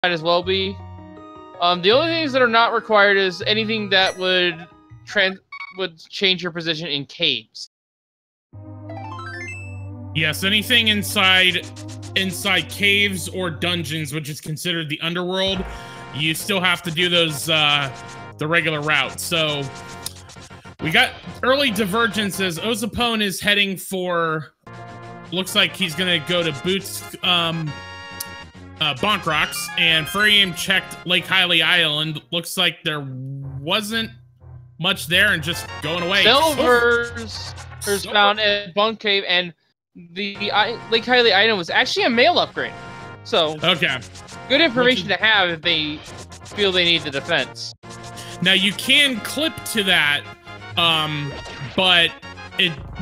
might as well be. The only things that are not required is anything that would change your position in caves. Yes, anything inside caves or dungeons, which is considered the underworld, you still have to do those the regular route. So we got early divergences. Ozipone is heading for, looks like he's gonna go to Boots Bonk Rocks, and Furaime checked Lake Hylia Island. Looks like there wasn't much there and just going away. Silver's found at Bunk Cave, and the Lake Hylia Island was actually a mail upgrade. So, okay, good information to have if they feel they need the defense. Now you can clip to that, but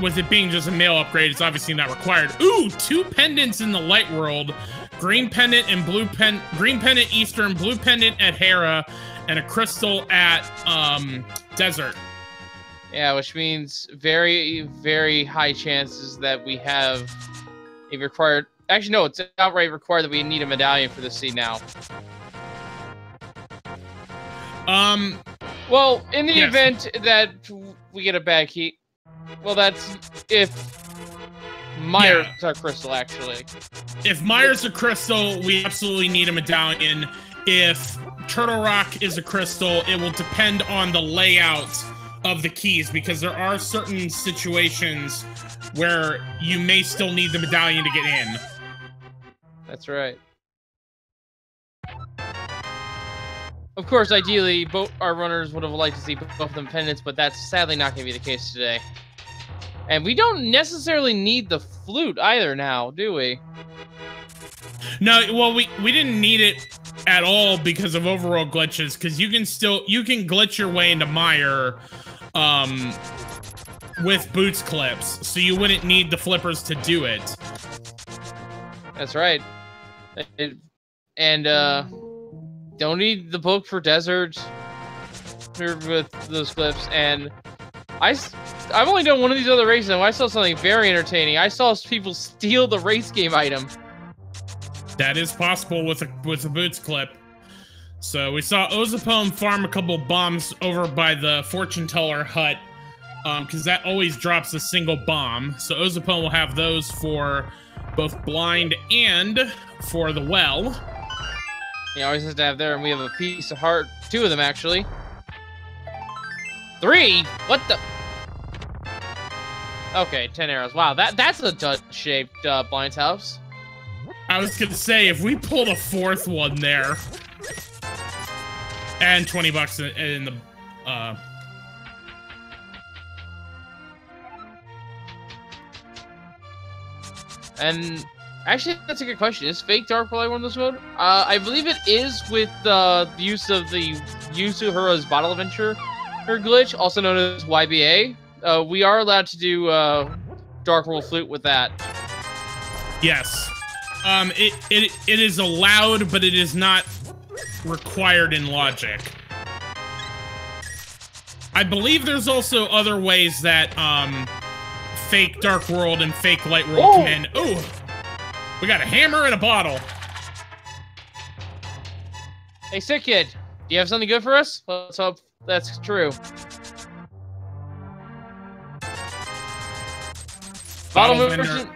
with it being just a mail upgrade, it's obviously not required. Ooh, 2 pendants in the light world. Green pendant and blue green pendant Eastern, blue pendant at Hera, and a crystal at Desert. Yeah, which means very, very high chances that we have a required. Actually, no, it's outright required that we need a medallion for this seed now. Well, in the event that we get a bad key, well, that's if Myers are crystal, actually. If Myers a crystal, we absolutely need a medallion. If Turtle Rock is a crystal, it will depend on the layout of the keys, because there are certain situations where you may still need the medallion to get in. That's right. Of course, ideally, both our runners would have liked to see both of them pendants, but that's sadly not going to be the case today. And we don't necessarily need the flute either now, do we? No, well, we didn't need it at all because of Overworld glitches, because you can glitch your way into Meyer with boots clips, so you wouldn't need the flippers to do it. That's right. And don't need the book for Desert with those clips. And I've only done one of these other races, and I saw something very entertaining. I saw people steal the race game item. That is possible with a boots clip. So we saw Ozipone farm a couple bombs over by the fortune teller hut, because that always drops a single bomb. So Ozipone will have those for both blind and for the well. He always has to have there, and we have a piece of heart. 2 of them, actually. 3? What the? Okay, 10 arrows. Wow, that's a dud-shaped blind's house. I was gonna say, if we pulled a 4th one there, and $20 in the, And actually, that's a good question. Is fake Dark Light one of those mode? I believe it is with the use of the Yusuhura's Bottle Adventure glitch, also known as YBA. We are allowed to do Dark World Flute with that. Yes. It is allowed, but it is not required in logic. I believe there's also other ways that fake Dark World and fake Light World come in. Ooh, we got a hammer and a bottle. Hey, Sick Kid, do you have something good for us? Let's hope that's true. Bottle merchant.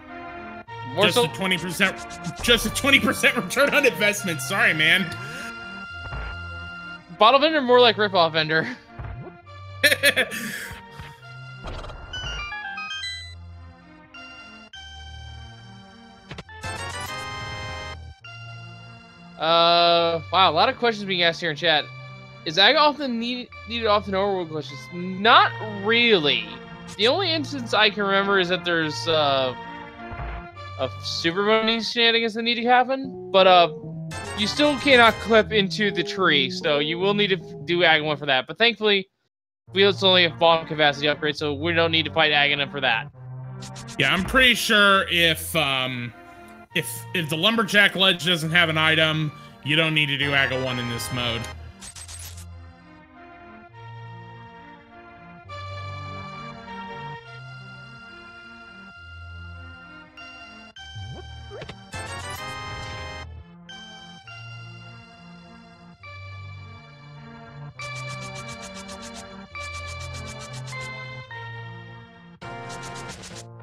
Just a 20% return on investment. Sorry, man. Bottle vendor, more like ripoff vendor. Wow, a lot of questions being asked here in chat. Is Aga often needed often Overworld glitches? Not really. The only instance I can remember is that there's a super bonus shenanigans that need to happen, but you still cannot clip into the tree, so you will need to do Aga 1 for that. But thankfully, wheels only have bomb capacity upgrade, so we don't need to fight Aghanim for that. Yeah, I'm pretty sure if the Lumberjack Ledge doesn't have an item, you don't need to do Aga 1 in this mode.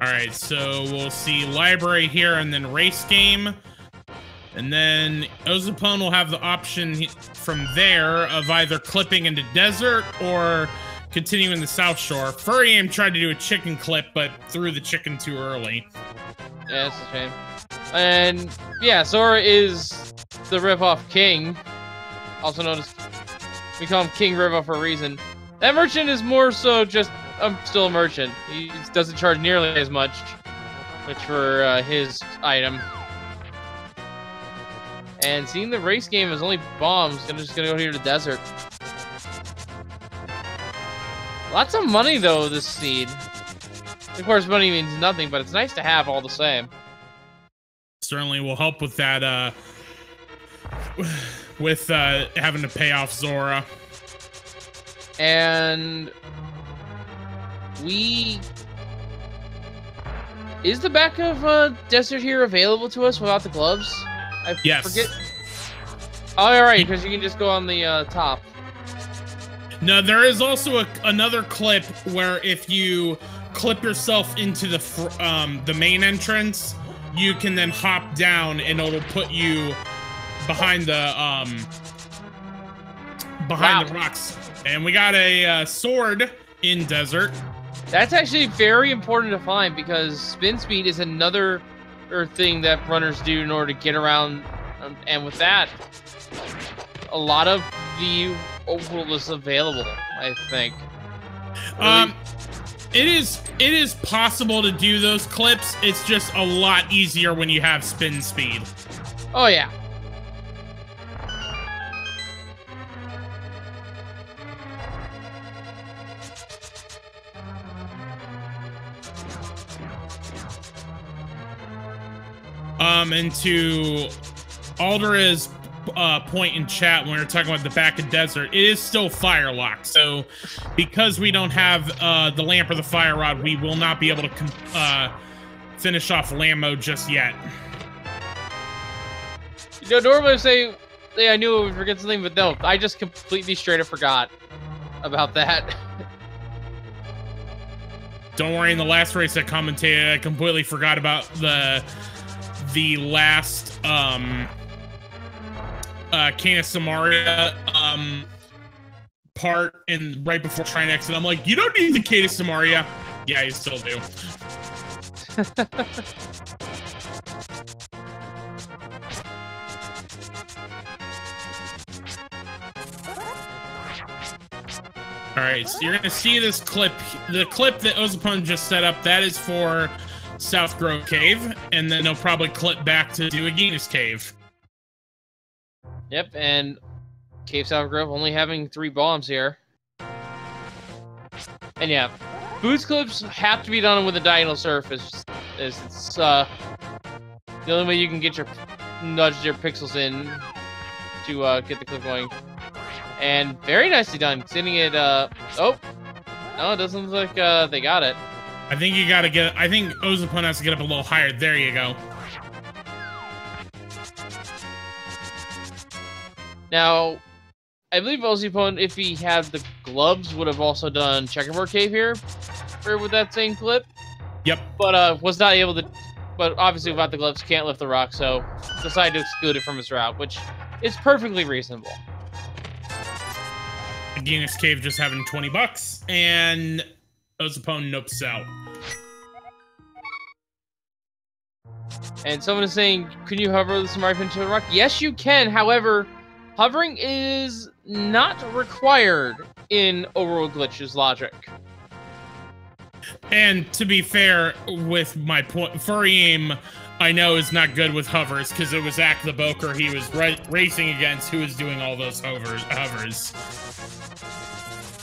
All right, so we'll see library here and then race game. And then Ozipone will have the option from there of either clipping into desert or continuing the South Shore. Furaime tried to do a chicken clip, but threw the chicken too early. Yeah, that's a shame. And yeah, Zora is the ripoff king. Also known as, we call him King Ripoff for a reason. That merchant is more so just, I'm still a merchant. He doesn't charge nearly as much, which for his item. And seeing the race game is only bombs, I'm just gonna go here to the desert. Lots of money though, this seed. Of course, money means nothing, but it's nice to have all the same. Certainly will help with that, with having to pay off Zora. And is the back of desert here available to us without the gloves? I forget. Oh, all right, because you can just go on the top. No, there is also another clip where if you clip yourself into the main entrance, you can then hop down and it'll put you behind the the rocks. And we got a sword in desert. That's actually very important to find because spin speed is another thing that runners do in order to get around. And with that, a lot of the overworld is available, I think. It is possible to do those clips. It's just a lot easier when you have spin speed. Oh yeah. And to Aldera's point in chat when we were talking about the back of desert, it is still fire locked. So because we don't have the lamp or the fire rod, we will not be able to finish off Lammo just yet. You know, normally I say, yeah, I knew I would forget something, but no, I just completely straight up forgot about that. Don't worry, in the last race I commentated, I completely forgot about the last Canis Samaria part and right before trying to exit, I'm like, you don't need the Canis Samaria. Yeah, you still do. All right, so you're gonna see this clip. The clip that Ozipone just set up, that is for South Grove Cave, and then they'll probably clip back to Duaginas Cave. Yep, and Cave South Grove only having 3 bombs here. And yeah, boost clips have to be done with a diagonal surface. It's the only way you can get nudge your pixels in to get the clip going. And very nicely done, sitting it. Oh, no, it doesn't look like they got it. I think you gotta get. I think Ozipone has to get up a little higher. There you go. Now, I believe Ozipone, if he had the gloves, would have also done Checkerboard Cave here, or with that same clip. Yep. But was not able to. But obviously, without the gloves, can't lift the rock, so decided to exclude it from his route, which is perfectly reasonable. Guinness Cave just having $20, and Ozipone nopes out. And someone is saying, can you hover the Samari pin to the rock? Yes, you can. However, hovering is not required in Overworld Glitch's logic. And to be fair, with my point, Furaime, I know is not good with hovers because it was Ack the Boker he was racing against who was doing all those hovers.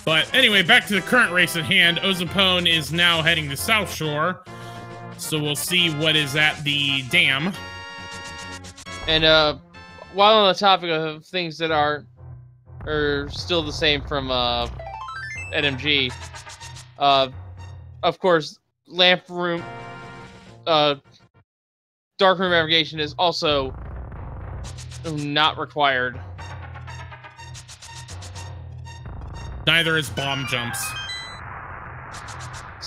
But anyway, back to the current race at hand. Ozipone is now heading to South Shore. So we'll see what is at the dam. And while on the topic of things that are still the same from NMG, of course, lamp room, dark room navigation is also not required. Neither is bomb jumps.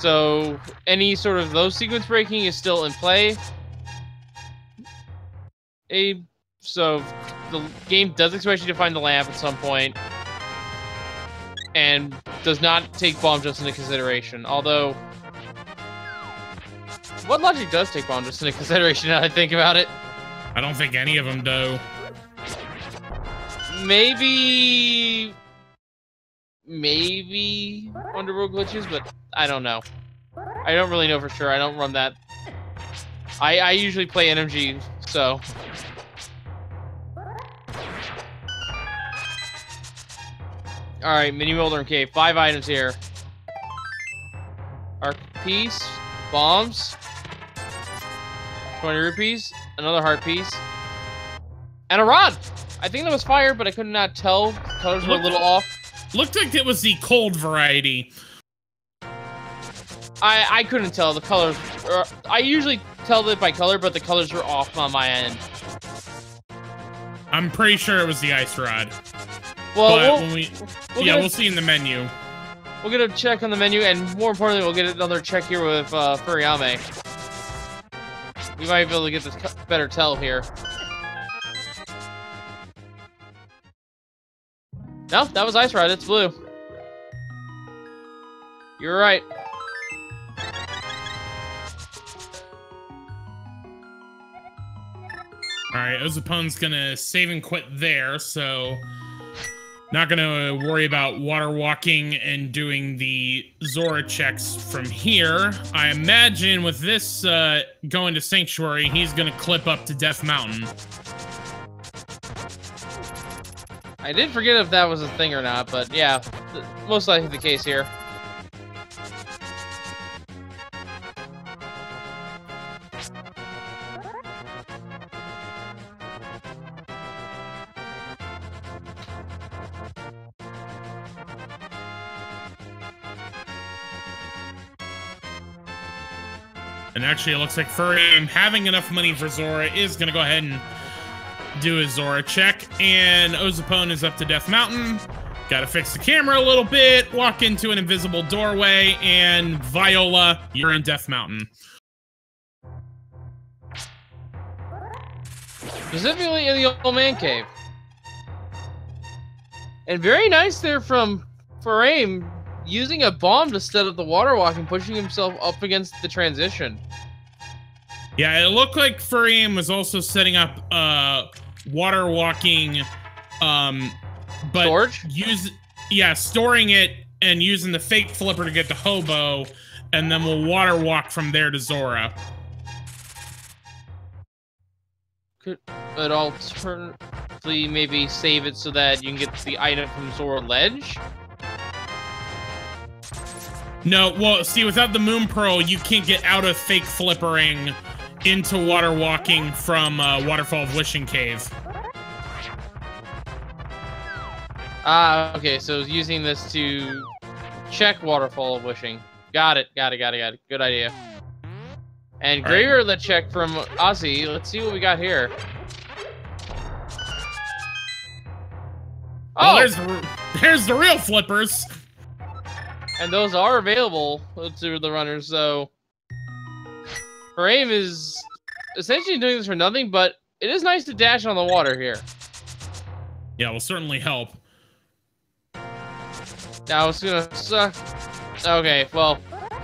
So any sort of those sequence breaking is still in play. So the game does expect you to find the lamp at some point, and does not take bomb jumps into consideration. Although, what logic does take bomb jumps into consideration now that I think about it? I don't think any of them do. Maybe Underworld glitches, but I don't know. I don't really know for sure. I don't run that. I usually play energy, so. Alright, mini Moldorm Cave. 5 items here. Arc piece, bombs, 20 rupees, another heart piece, and a rod! I think that was fire, but I could not tell. The colors were a little off. Looked like it was the cold variety. I couldn't tell. The colors... I usually tell it by color, but the colors were off on my end. I'm pretty sure it was the ice rod. Well, we'll see in the menu. We'll get a check on the menu, and more importantly, we'll get another check here with Furaime. We might be able to get this better tell here. No, that was ice rod. It's blue. You're right. Alright, Ozipone's gonna save and quit there, so not gonna worry about water walking and doing the Zora checks from here. I imagine with this going to Sanctuary, he's gonna clip up to Death Mountain. I did forget if that was a thing or not, but yeah, most likely the case here. And actually, it looks like Furaime, having enough money for Zora, is going to go ahead and do his Zora check. And Ozipone is up to Death Mountain. Got to fix the camera a little bit, walk into an invisible doorway, and Viola, you're in Death Mountain. Specifically in the Old Man Cave. And very nice there from Furaime, using a bomb to set up the water walk and pushing himself up against the transition. Yeah, it looked like Furaime was also setting up water walking, but storage? Storing it and using the fake flipper to get to Hobo, and then we'll water walk from there to Zora. But alternatively, maybe save it so that you can get the item from Zora Ledge? No, well, see, without the Moon Pearl, you can't get out of fake flippering into water walking from Waterfall of Wishing Cave. Ah, okay, so using this to check Waterfall of Wishing. Got it. Good idea. And Graveyard Let check from Ozzy. Let's see what we got here. Oh, there's the real flippers. And those are available to the runners, so Furaime is essentially doing this for nothing, but it is nice to dash on the water here. Yeah, will certainly help. Now it's gonna suck. Okay, well,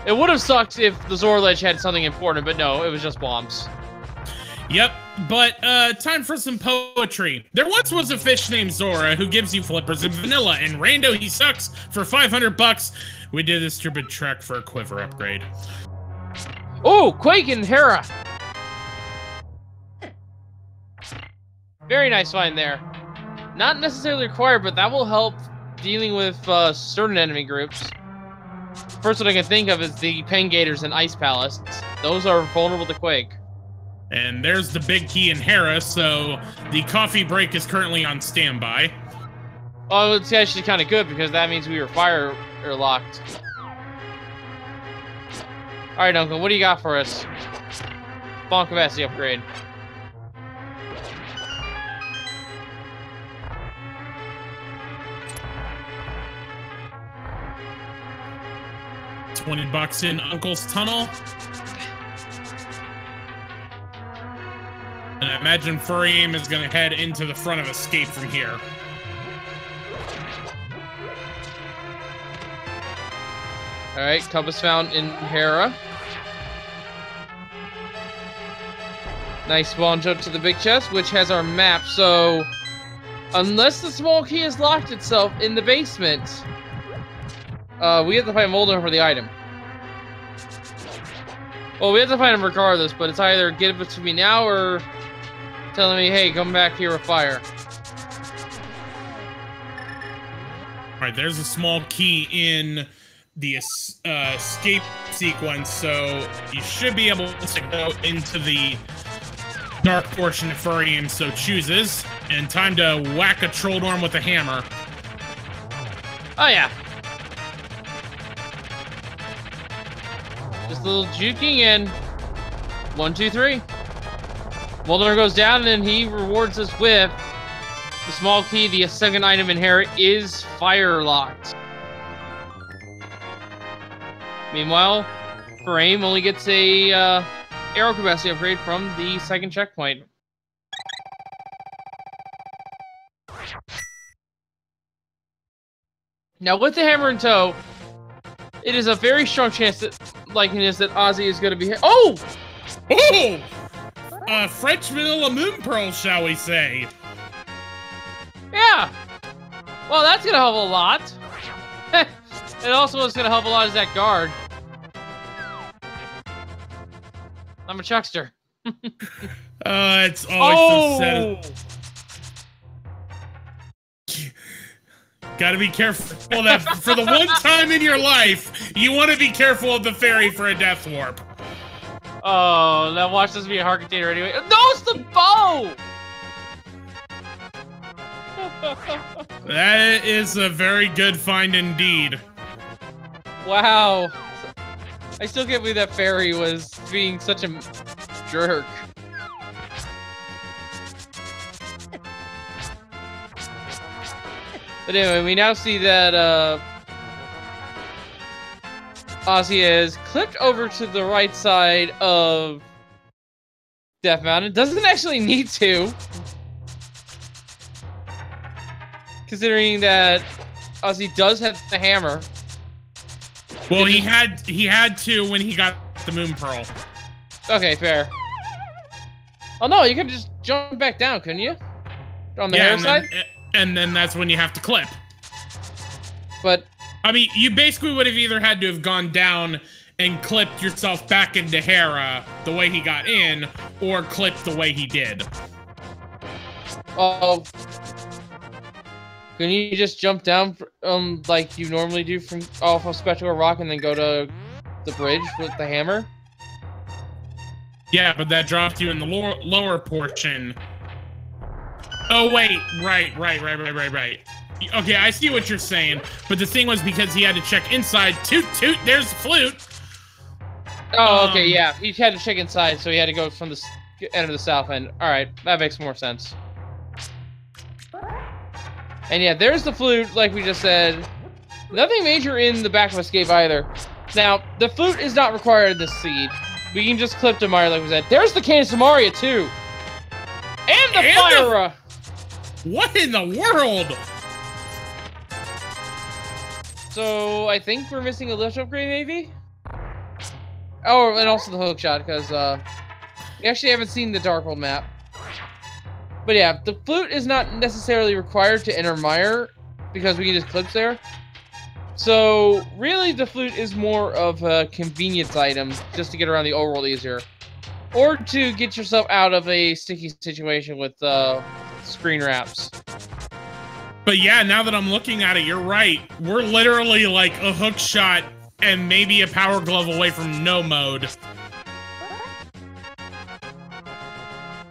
it would have sucked if the Zora Ledge had something important, but no, it was just bombs. Yep, but time for some poetry. There once was a fish named Zora who gives you flippers in vanilla, and Rando, he sucks for 500 bucks. We did this stupid trek for a quiver upgrade. Oh, Quake and Hera. Very nice find there. Not necessarily required, but that will help dealing with certain enemy groups. First one I can think of is the Pengators and Ice Palace. Those are vulnerable to Quake. And there's the big key in Hera, so the coffee break is currently on standby. Oh, it's actually kind of good because that means we were fire locked. All right, Uncle, what do you got for us? Bomb capacity upgrade. $20 in Uncle's Tunnel. And I imagine Furaime is going to head into the front of Escape from here. Alright, compass found in Hera. Nice spawn jump to the big chest, which has our map, so... Unless the small key has locked itself in the basement, we have to find Molden for the item. Well, we have to find him regardless, but it's either give it to me now or telling me, hey, come back here with fire. Alright, there's a small key in the escape sequence, so you should be able to go into the dark portion if Furaime so chooses. And time to whack a troll dorm with a hammer. Oh, yeah. Just a little juking and 1, 2, 3. Molder goes down and he rewards us with the small key. The second item in here is fire locked. Meanwhile, Furaime only gets a arrow capacity upgrade from the second checkpoint. Now, with the hammer in tow, it is a very strong chance that likeliness that Ozzy is going to be here. Oh! Oh! French vanilla moon pearl, shall we say? Yeah. Well, that's going to help a lot. And also, what's going to help a lot is that guard. I'm a chuckster. It's always so sad. Gotta be careful that for the one time in your life, you want to be careful of the fairy for a death warp. Oh, now watch this be a heart container anyway. No, it's the bow! That is a very good find indeed. Wow. I still can't believe that fairy was being such a jerk. But anyway, we now see that Ozzy is clipped over to the right side of Death Mountain. Doesn't actually need to, considering that Ozzy does have the hammer. Well, he had to when he got the Moon Pearl. Okay, fair. Oh no, you could just jump back down, couldn't you? On the hair side? And then that's when you have to clip. But I mean, you basically would have either had to have gone down and clipped yourself back into Hera the way he got in, or clipped the way he did. Oh, can you just jump down like you normally do from off of Spectral Rock and then go to the bridge with the hammer? Yeah, but that dropped you in the lower portion. Oh, wait. Right. Okay, I see what you're saying. But the thing was because he had to check inside. Toot, toot, there's the flute. Oh, okay, yeah. He had to check inside, so he had to go from the end of the south end. Alright, that makes more sense. And yeah, there's the flute, like we just said. Nothing major in the back of Escape either. Now, the flute is not required in this seed. We can just clip Demaria, like we said. There's the Candace Demaria, too! And the fire! What in the world? So, I think we're missing a lift upgrade, maybe? Oh, and also the hook shot, because, we actually haven't seen the Darkworld map. But yeah, the flute is not necessarily required to enter Mire, because we can just clip there. So, really, the flute is more of a convenience item, just to get around the overworld easier. Or to get yourself out of a sticky situation with, screen wraps. But yeah, now that I'm looking at it, you're right. We're literally like a hook shot and maybe a power glove away from no mode.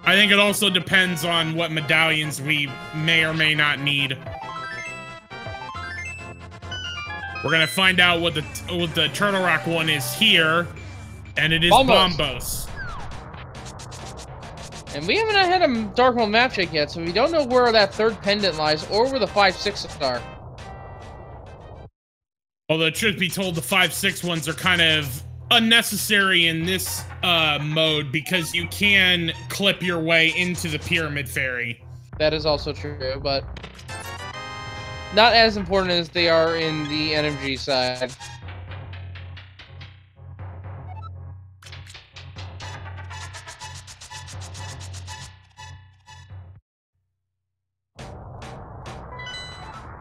I think it also depends on what medallions we may or may not need. We're gonna find out what the Turtle Rock one is here, and it is Bombos. And we haven't had a Darkworld map check yet, so we don't know where that third pendant lies or where the 5-6 are. Although, truth be told, the 5-6 ones are kind of unnecessary in this mode because you can clip your way into the Pyramid Fairy. That is also true, but not as important as they are in the NMG side.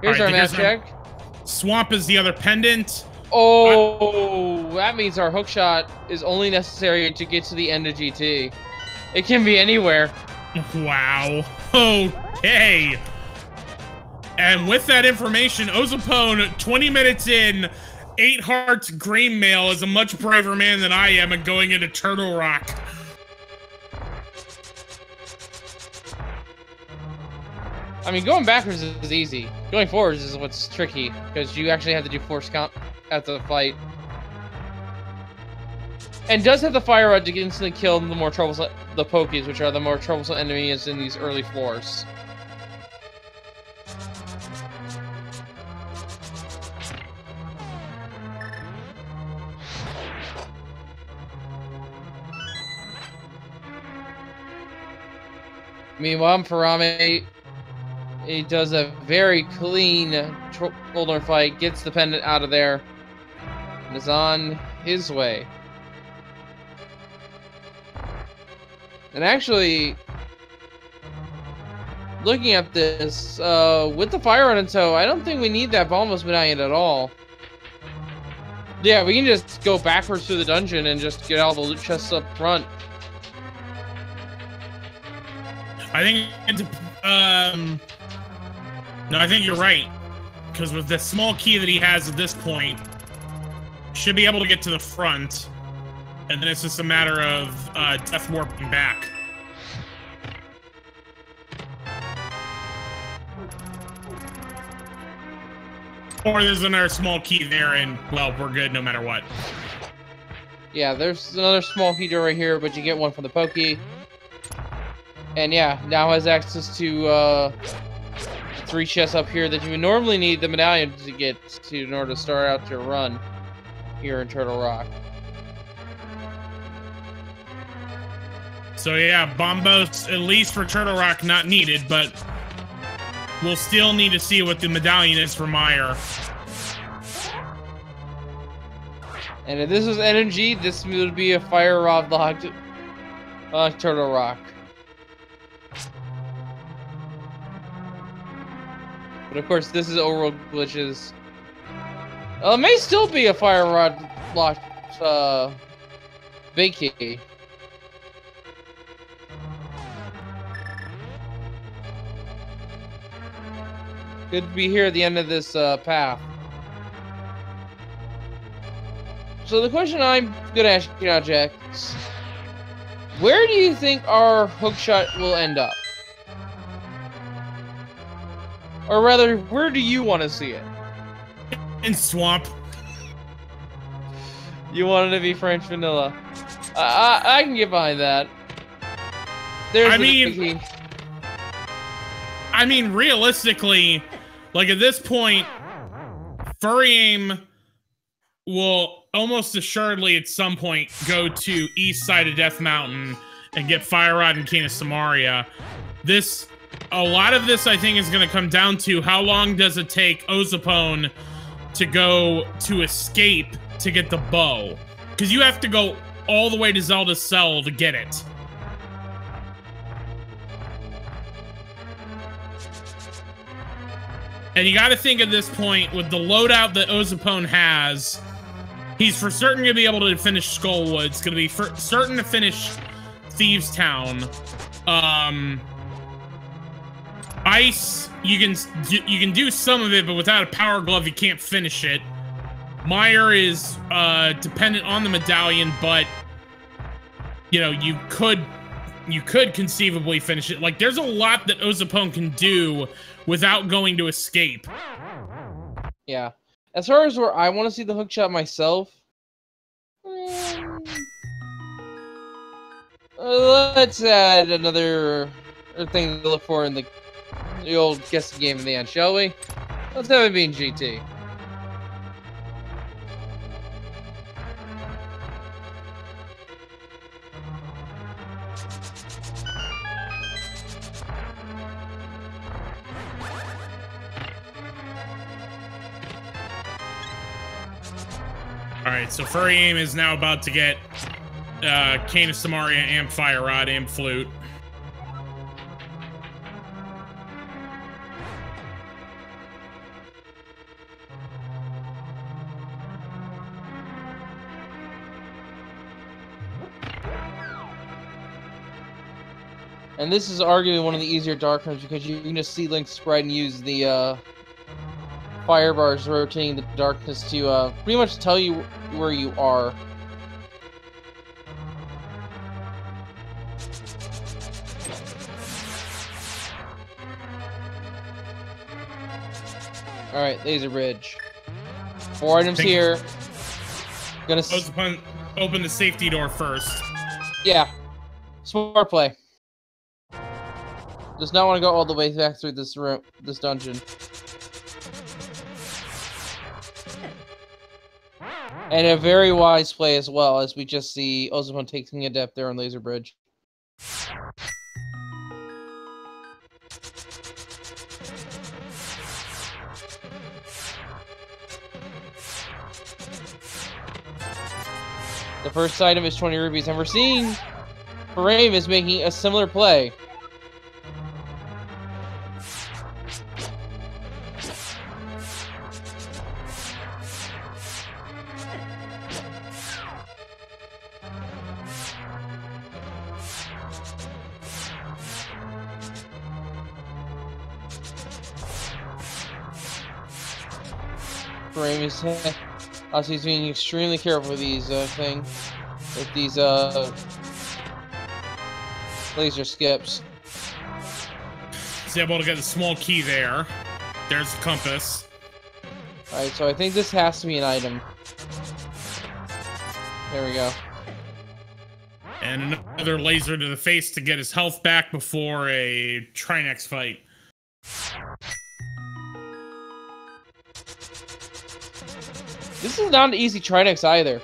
Here's our map check. Swamp is the other pendant. Oh, that means our hookshot is only necessary to get to the end of GT. It can be anywhere. Wow. Okay. And with that information, Ozipone, 20 minutes in, 8 hearts green mail, is a much braver man than I am and going into Turtle Rock. I mean, going backwards is easy. Going forwards is what's tricky, because you actually have to do force count at the fight. And does have the fire rod to instantly kill the more troublesome, the Pokies, which are the more troublesome enemies in these early floors. Meanwhile, Furaime, he does a very clean shoulder fight, gets the pendant out of there, and is on his way. And actually, looking at this, with the fire rod in tow, I don't think we need that Bombos medallion at all. Yeah, we can just go backwards through the dungeon and just get all the loot chests up front. I think no, I think you're right. Because with the small key that he has at this point, should be able to get to the front. And then it's just a matter of death warping back. Or there's another small key there, and, well, we're good no matter what. Yeah, there's another small key door right here, but you get one from the Pokey. And yeah, now has access to 3 chests up here that you would normally need the medallion to get to in order to start out your run here in Turtle Rock. So yeah, Bombos, at least for Turtle Rock, not needed, but we'll still need to see what the medallion is for Meyer. And if this was NMG, this would be a fire rod locked Turtle Rock. But of course, this is Overworld glitches. It may still be a fire rod locked big key. Good to be here at the end of this path. So the question I'm gonna ask you now, Jack, is, where do you think our hookshot will end up? Or rather, where do you want to see it? In Swamp. You want it to be French vanilla. I can get behind that. There's I mean, realistically, like at this point, Furaime will almost assuredly at some point go to east side of Death Mountain and get Fire Rod and King of Samaria. A lot of this, I think, is going to come down to how long does it take Ozipone to go to escape to get the bow. Because you have to go all the way to Zelda's cell to get it. And you got to think at this point, with the loadout that Ozipone has, he's for certain going to be able to finish Skullwoods. Going to be for certain to finish Thieves Town. Ice, you can do some of it, but without a power glove, you can't finish it. Meyer is dependent on the medallion, but you know, you could conceivably finish it. Like, there's a lot that Ozipone can do without going to escape. Yeah. As far as where I want to see the hookshot myself, let's add another thing to look for in the old guessing game in the end, shall we? Let's have it be in GT. Alright, so Furaime is now about to get Cane of Samaria and Fire Rod and Flute. And this is arguably one of the easier dark rooms because you can just see Link sprite and use the fire bars rotating the darkness to pretty much tell you where you are. Alright, laser bridge. 4 items here. Gonna open the safety door first. Yeah. Smart play. Does not want to go all the way back through this room, this dungeon. And a very wise play as well, as we just see ozipone taking a depth there on laser bridge. The first item is 20 rupees, and we're seeing Furaime is making a similar play. Furaime is also he's being extremely careful with these with these laser skips. He's able to get the small key there. There's the compass. Alright, so I think this has to be an item. There we go. And another laser to the face to get his health back before a Trinex fight. This is not an easy Trinex either.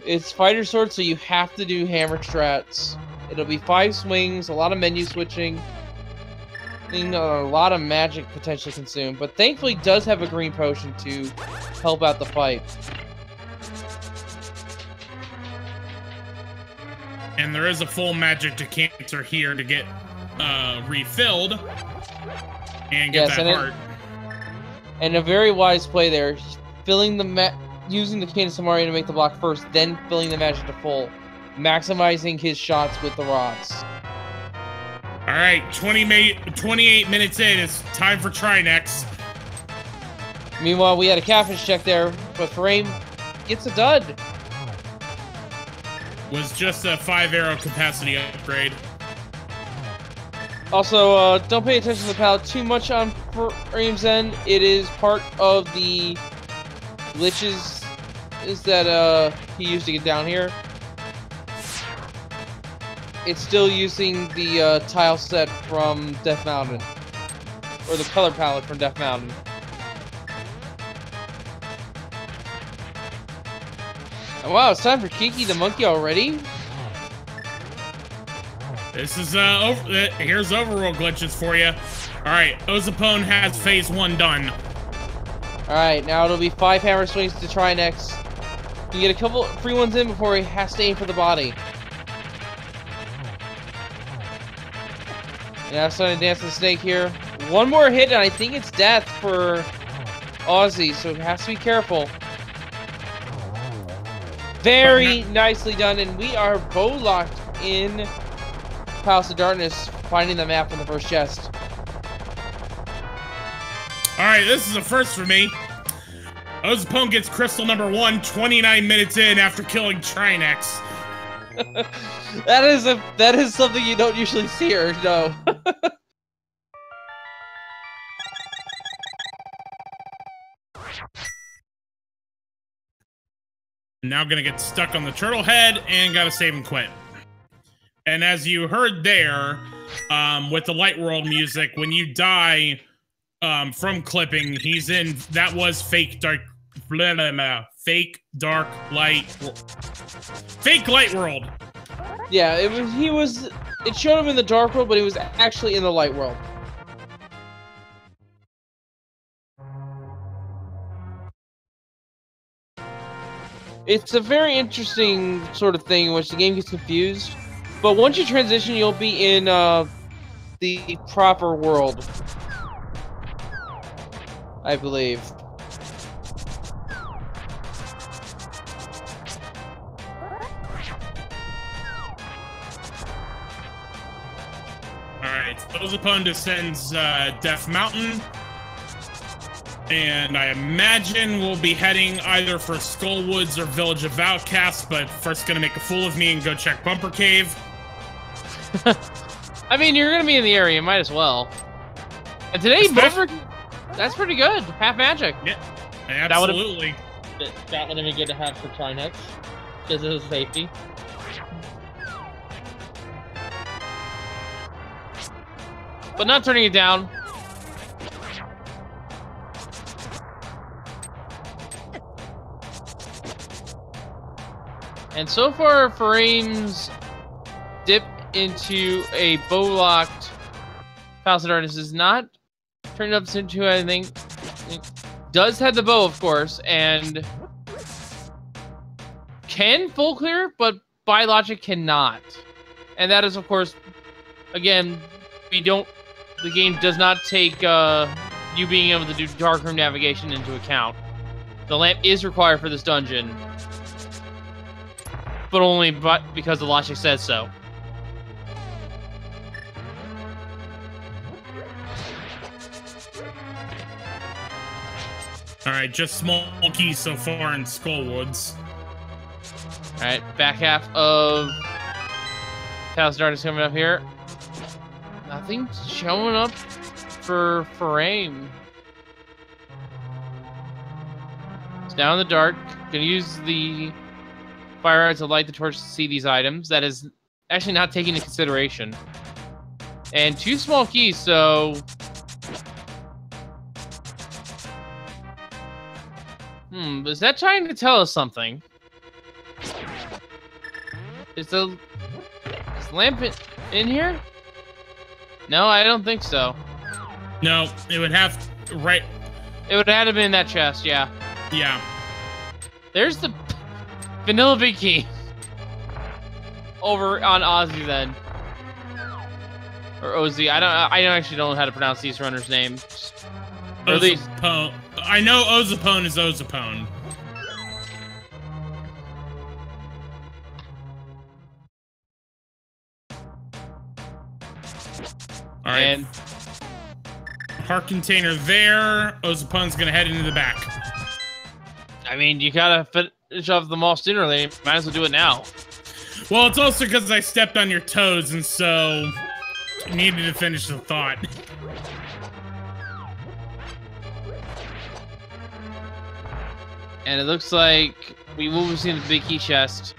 It's fighter sword, so you have to do hammer strats. It'll be 5 swings, a lot of menu switching, and a lot of magic potentially consumed. But thankfully, it does have a green potion to help out the fight. And there is a full magic decanter here to get refilled and get that heart. And a very wise play there. Filling the using the Cane of Samaria to make the block first, then filling the magic to full, maximizing his shots with the rods. All right, 28 minutes in. It's time for Trinex. Meanwhile, we had a catfish check there, but Furaime gets a dud. Was just a 5-arrow capacity upgrade. Also, don't pay attention to the palette too much on Furaime's end. It is part of the glitches that he used to get down here. It's still using the tile set from Death Mountain, or the color palette from Death Mountain. And wow, it's time for Kiki the Monkey already. This is here's Overworld glitches for you. All right, ozipone has phase 1 done. Alright, now it'll be 5 hammer swings to Trinex. You get a couple free ones in before he has to aim for the body. Now starting to dance the snake here. One more hit and I think it's death for Ozzy, so he has to be careful. Very nicely done, and we are bow locked in Palace of Darkness, finding the map on the first chest. Alright, this is a first for me. ozipone gets crystal number 1 29 minutes in after killing Trinex. that is something you don't usually see, or no. Now gonna get stuck on the turtle head and gotta save and quit. And as you heard there, with the Light World music, when you die from clipping, he's in. That was fake dark light world. Yeah, it showed him in the dark world, but he was actually in the light world. It's a very interesting sort of thing in which the game gets confused. But once you transition, you'll be in the proper world, I believe. Alright, ozipone descends Death Mountain. And I imagine we'll be heading either for Skull Woods or Village of Outcasts, but first gonna make a fool of me and go check Bumper Cave. I mean, you're gonna be in the area, might as well. And today, Bumper, that's pretty good. Half magic. Yeah, absolutely. That would have been good to have for Trinex, because of safety. But not turning it down. And so far, Furaime's dip into a bow-locked Palace of Darkness is not turned up into anything. It does have the bow, of course, and can full clear, but by logic cannot. And that is, of course, again, the game does not take you being able to do darkroom navigation into account. The lamp is required for this dungeon, but only because the logic says so. Alright, just small keys so far in Skull Woods. Alright, back half of Palace of Darkness coming up here. Nothing showing up for Furaime. It's down in the dark. Gonna use the fire to light the torch to see these items. That is actually not taken into consideration. And 2 small keys, so... is that trying to tell us something? Is the lamp in here? No, I don't think so. No, it would have right. It would have to be in that chest, yeah. Yeah. There's the vanilla big key. Over on Ozzy then. Or OZ. I actually don't know how to pronounce these runners' names. Or at least I know ozipone is ozipone. All right. And heart container there. Ozipone's gonna head into the back. I mean, you gotta finish off the mall sooner or later. Might as well do it now. Well, it's also because I stepped on your toes, and so I needed to finish the thought. And it looks like we will be seeing the big key chest.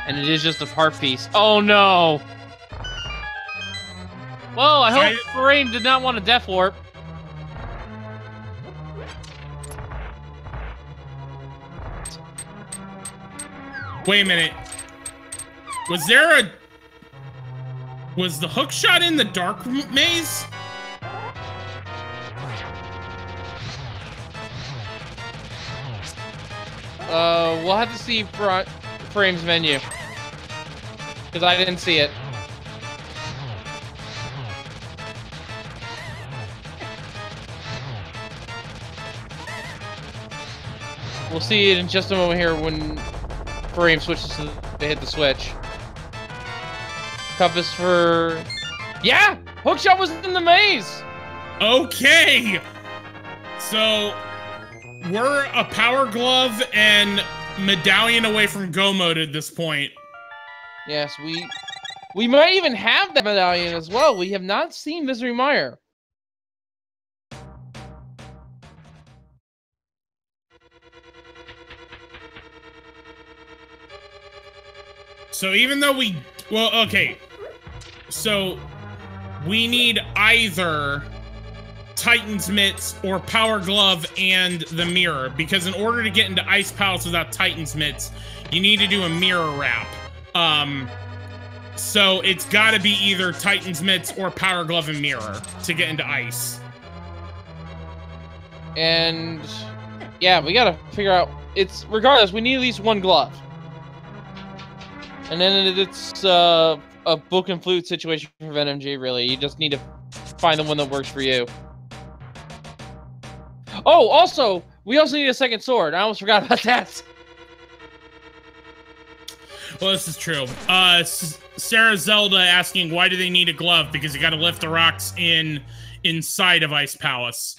And it is just a heart piece. Oh no! Well, I hope Furaime did not want a death warp. Wait a minute. Was the hook shot in the dark maze? We'll have to see Furaime's menu. Because I didn't see it. We'll see it in just a moment here when Furaime switches to hit the switch. Compass for... Yeah! Hookshot was in the maze! Okay! So, we're a power glove and medallion away from go mode at this point. Yes, we might even have that medallion as well. We have not seen Misery Mire. So even though okay. So we need either Titan's Mitts or Power Glove and the mirror, because in order to get into Ice Palace without Titan's Mitts, you need to do a mirror wrap. So it's gotta be either Titan's Mitts or Power Glove and mirror to get into Ice. And yeah, we gotta figure out. It's regardless. We need at least one glove. And then it's a book and flute situation for VenMG. Really, you just need to find the one that works for you. Oh, also, we also need a second sword. I almost forgot about that. Well, this is true. Sarah Zelda asking, why do they need a glove? Because you got to lift the rocks inside of Ice Palace.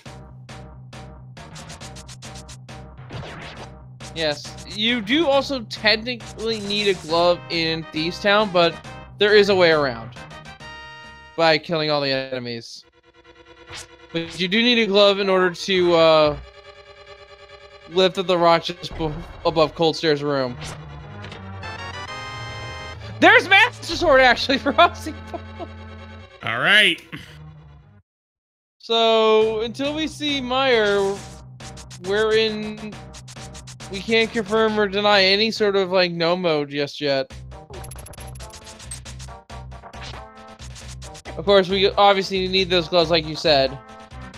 Yes, you do also technically need a glove in Thieves Town, but there is a way around by killing all the enemies. But you do need a glove in order to lift up the rock just above Cold Stare's room. There's Master Sword actually for Ozzy. All right. So until we see Meyer, we can't confirm or deny any sort of like no mode just yet. Of course, we obviously need those gloves, like you said,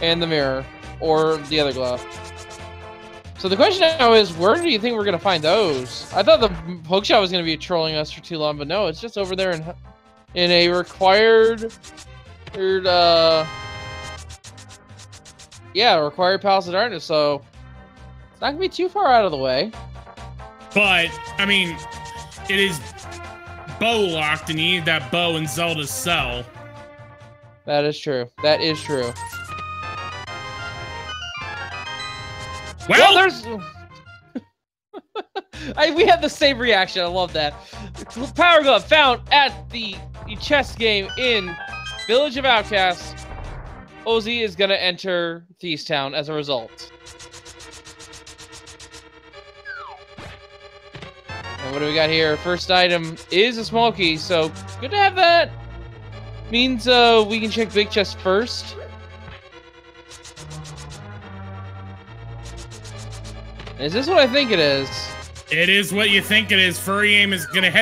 and the mirror or the other glove. So the question now is, where do you think we're gonna find those? I thought the hookshot was gonna be trolling us for too long, but no, it's just over there in a required Palace of Darkness. So it's not gonna be too far out of the way. But I mean, it is bow locked, and you need that bow in Zelda's cell. That is true. That is true. Well, there's. We have the same reaction. I love that. Power glove found at the chess game in Village of Outcasts. Ozzy is gonna enter Thieves Town as a result. And what do we got here? First item is a small key, so good to have that. Means we can check big chest first. Is this what I think it is? It is what you think it is. Furaime is gonna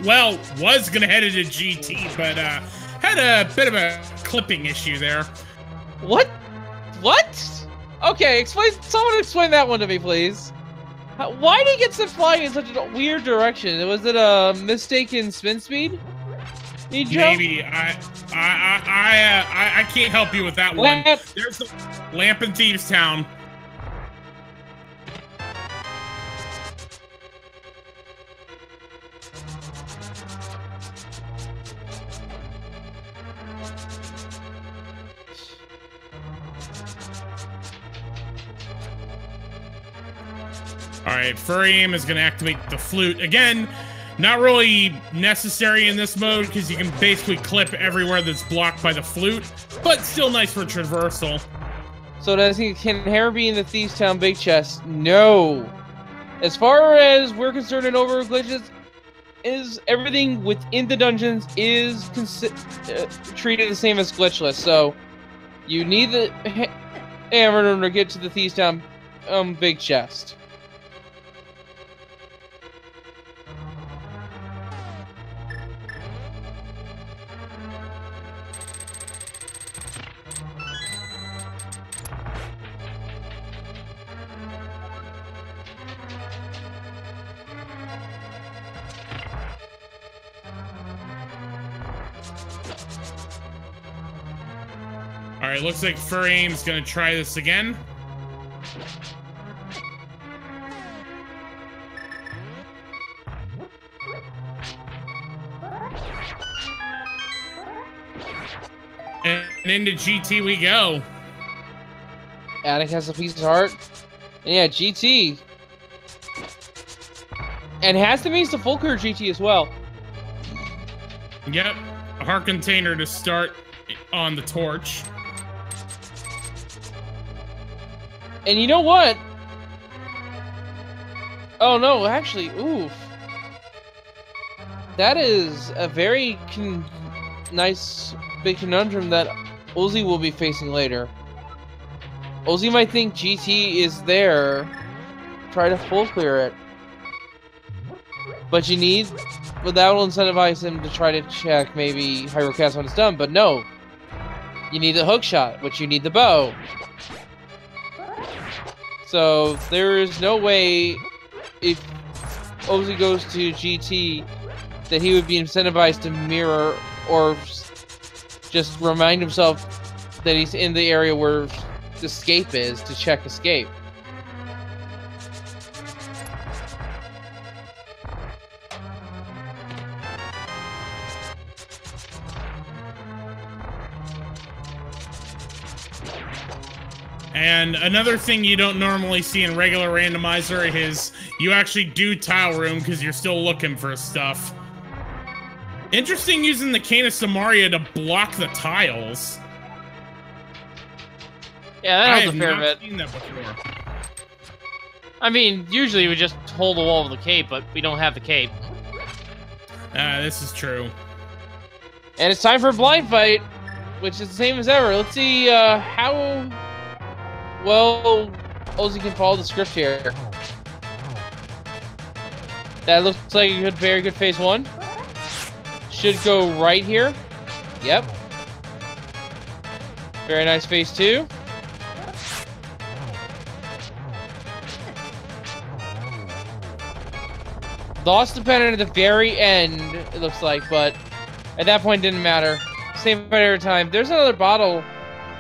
was gonna head into GT, but had a bit of a clipping issue there. What? What? Okay, someone explain that one to me, please. Why did he get sent flying in such a weird direction? Was it a mistaken spin speed? Maybe. I can't help you with that one. There's the lamp in Thieves Town. Alright, Furaime is going to activate the flute. Again, not really necessary in this mode because you can basically clip everywhere that's blocked by the flute, but still nice for traversal. So can Hammer be in the Thieves Town big chest? No. As far as we're concerned in Overworld glitches, is everything within the dungeons is treated the same as glitchless. So you need the hammer in order to get to the Thieves Town big chest. Alright, looks like Furaime's gonna try this again. And into GT we go. Attic has a piece of heart. And yeah, GT. And has to means to full clear GT as well. Yep. A heart container to start on the torch. And you know what? Oh no, actually, oof. That is a very nice big conundrum that Ozzy will be facing later. Ozzy might think GT is there, try to full clear it. But that will incentivize him to try to check maybe Hyrocast when it's done, but no. You need the hook shot, which you need the bow. So there is no way if Ozzy goes to GT that he would be incentivized to mirror or just remind himself that he's in the area where escape is to check escape. And another thing you don't normally see in regular randomizer is you actually do tile room because you're still looking for stuff. Interesting using the Cane of Samaria to block the tiles. Yeah, that helps a fair bit. I have not seen that before. I mean, usually we just hold the wall with the cape, but we don't have the cape. This is true. And it's time for a blind fight, which is the same as ever. Let's see how well Ozzy can follow the script here. That looks like a very good phase one. Should go right here. Yep. Very nice phase two. Lost the pennant at the very end, it looks like, but at that point it didn't matter. Same fight every time. There's another bottle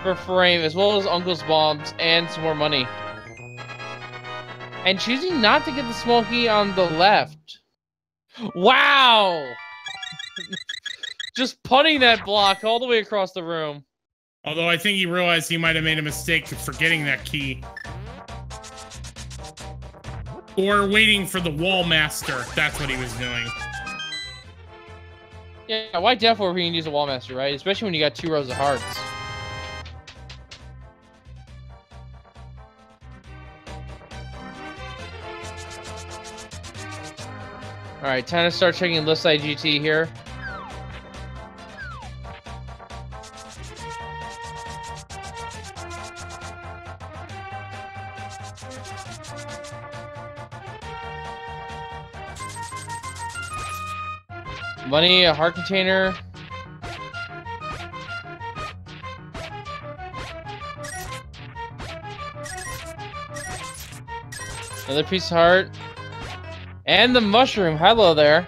for Furaime, as well as Uncle's bombs and some more money. And choosing not to get the smoky on the left. Wow! Just putting that block all the way across the room. Although I think he realized he might have made a mistake forgetting that key. Or waiting for the wall master. That's what he was doing. Yeah, why Death War if you can use a wall master, right? Especially when you got 2 rows of hearts. Alright, time to start checking left side GT here. Money, a heart container. Another piece of heart. And the mushroom. Hello there.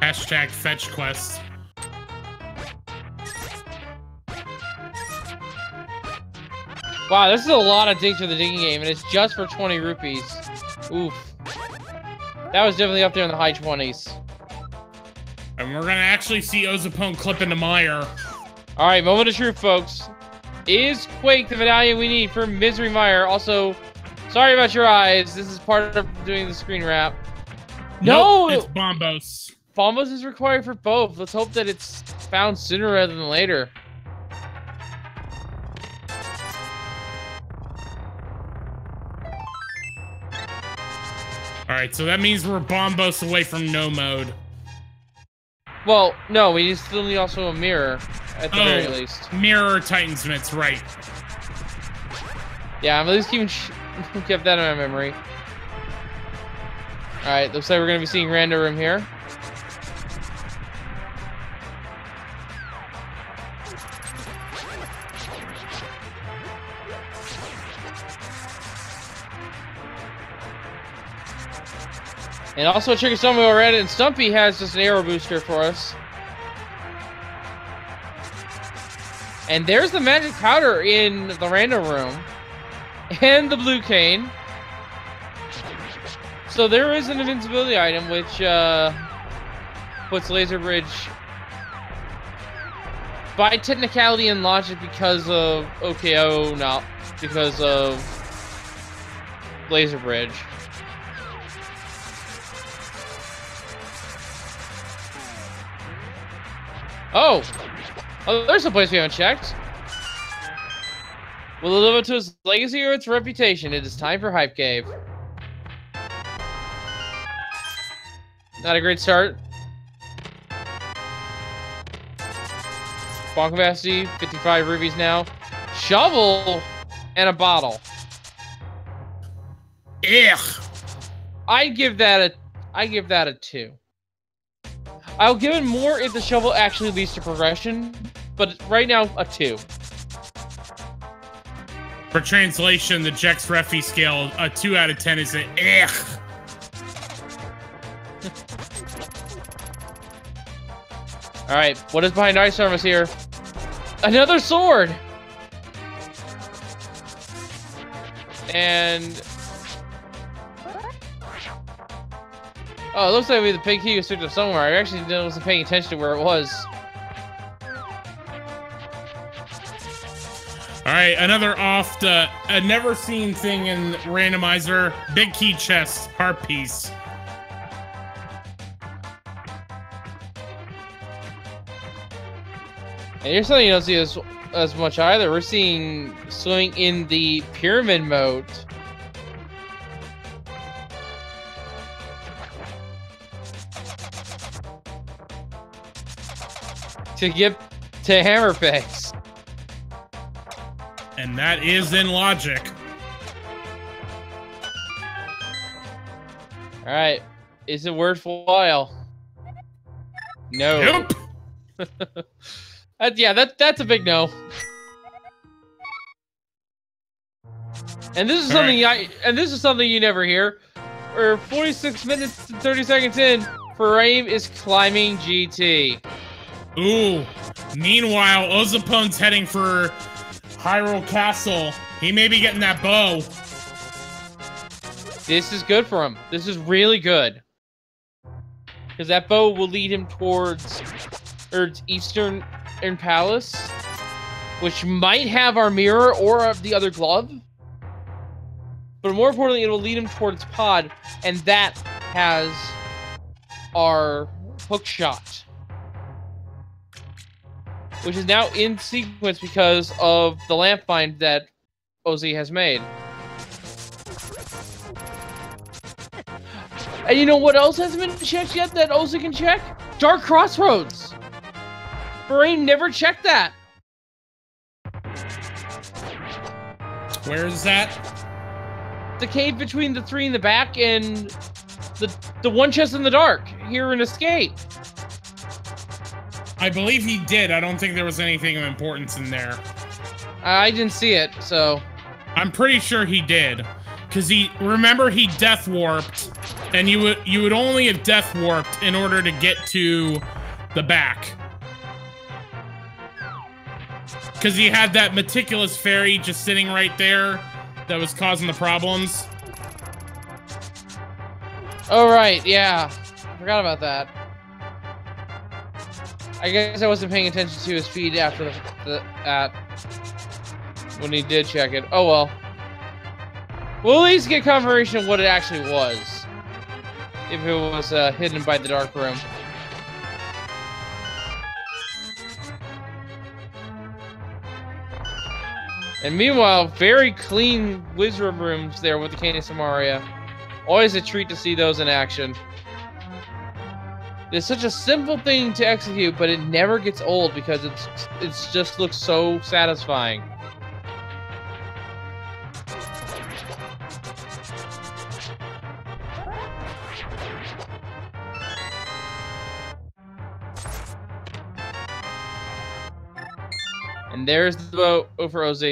Hashtag fetch quest. Wow, this is a lot of digs for the digging game, and it's just for 20 rupees. Oof. That was definitely up there in the high 20s. And we're gonna actually see Ozipone clip into Meyer. Alright, moment of truth, folks. Is Quake the medallion we need for Misery Meyer? Also, sorry about your eyes. This is part of doing the screen wrap. No! Nope, it's Bombos. Bombos is required for both. Let's hope that it's found sooner rather than later. Alright, so that means we're Bombos away from no mode. Well, no, we still need also a mirror, at the very least. Mirror Titansmiths, right. Yeah, I'm at least kept that in my memory. Alright, looks like we're going to be seeing Rando Room here. And also a Trigger Stumpy already, and Stumpy has just an arrow booster for us. And there's the magic powder in the random room. And the blue cane. So there is an invincibility item which puts Laser Bridge by technicality and logic because of OKO, not because of Laser Bridge. Oh! Oh, there's a place we haven't checked. Will it live up to its legacy or its reputation? It is time for Hype Cave. Not a great start. Spawn capacity, 55 rubies now. Shovel and a bottle. Ugh. I give that a 2. I'll give it more if the shovel actually leads to progression, but right now, a 2. For translation, the Jex Refi scale, a 2 out of 10 is an ugh. Alright, what is behind Ice Armors here? Another sword! And... oh, it looks like the pig key was picked up somewhere. I actually wasn't paying attention to where it was. Alright, another off the... a never-seen thing in Randomizer. Big key chest, heart piece. And here's something you don't see as much either. We're seeing swimming in the pyramid mode. To get to hammer picks. And that is in logic. Alright. Is it worthwhile? No. Nope. That's a big no. And this is something something you never hear. We're 46 minutes and 30 seconds in. Furaime is climbing GT. Ooh. Meanwhile, Ozipone's heading for Hyrule Castle. He may be getting that bow. This is good for him. This is really good. Because that bow will lead him towards Earth's Eastern Palace, which might have our mirror or the other glove. But more importantly, it will lead him towards Pod, and that has our hook shot, which is now in sequence because of the lamp find that OZ has made. And you know what else hasn't been checked yet that OZ can check? Dark Crossroads! Furaime never checked that! Where is that? The cave between the three in the back and the one chest in the dark, here in Escape. I believe he did. I don't think there was anything of importance in there. I didn't see it, so... I'm pretty sure he did. Because remember he death warped, and you would only have death warped in order to get to the back. Because he had that meticulous fairy just sitting right there that was causing the problems. Oh, right, yeah. I forgot about that. I guess I wasn't paying attention to his feed after when he did check it. Oh, well. We'll at least get confirmation of what it actually was. If it was hidden by the dark room. And meanwhile, very clean wizard rooms there with the Cane of Samaria. Always a treat to see those in action. It's such a simple thing to execute, but it never gets old because it's just looks so satisfying. And there's the boat over OZ.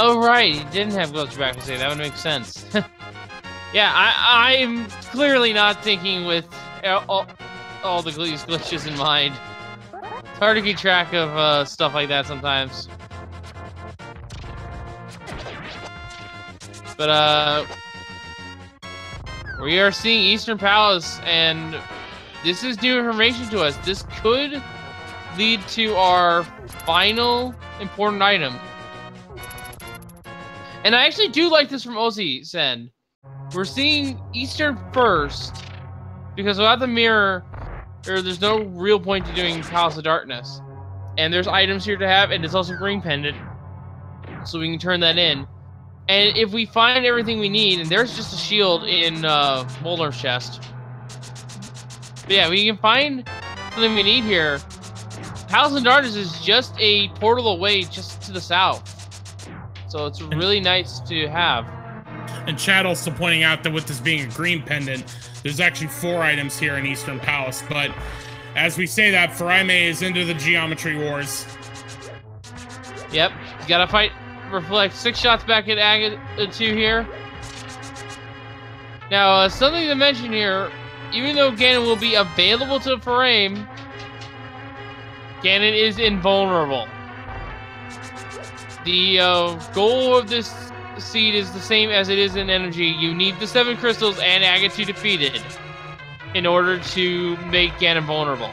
Oh right, he didn't have gloves back to say that would make sense. Yeah, I'm clearly not thinking with all the glitches in mind. It's hard to keep track of stuff like that sometimes. But we are seeing Eastern Palace, and this is new information to us. This could lead to our final important item. And I actually do like this from Ozzy's end. We're seeing Eastern first, because without the mirror, there's no real point to doing Palace of Darkness. And there's items here to have, and it's also green pendant, so we can turn that in. And if we find everything we need, and there's just a shield in Moldar's chest. But yeah, we can find something we need here. Palace of Darkness is just a portal away, just to the south. So it's really nice to have. And Chad also pointing out that with this being a green pendant, there's actually 4 items here in Eastern Palace. But as we say that, Furaime is into the geometry wars. Yep, you gotta fight. Reflect 6 shots back at Aga 2 here. Now, something to mention here, even though Ganon will be available to Furaime, Ganon is invulnerable. The goal of this seed is the same as it is in energy. You need the 7 crystals and Aga 2 defeated in order to make Ganon vulnerable.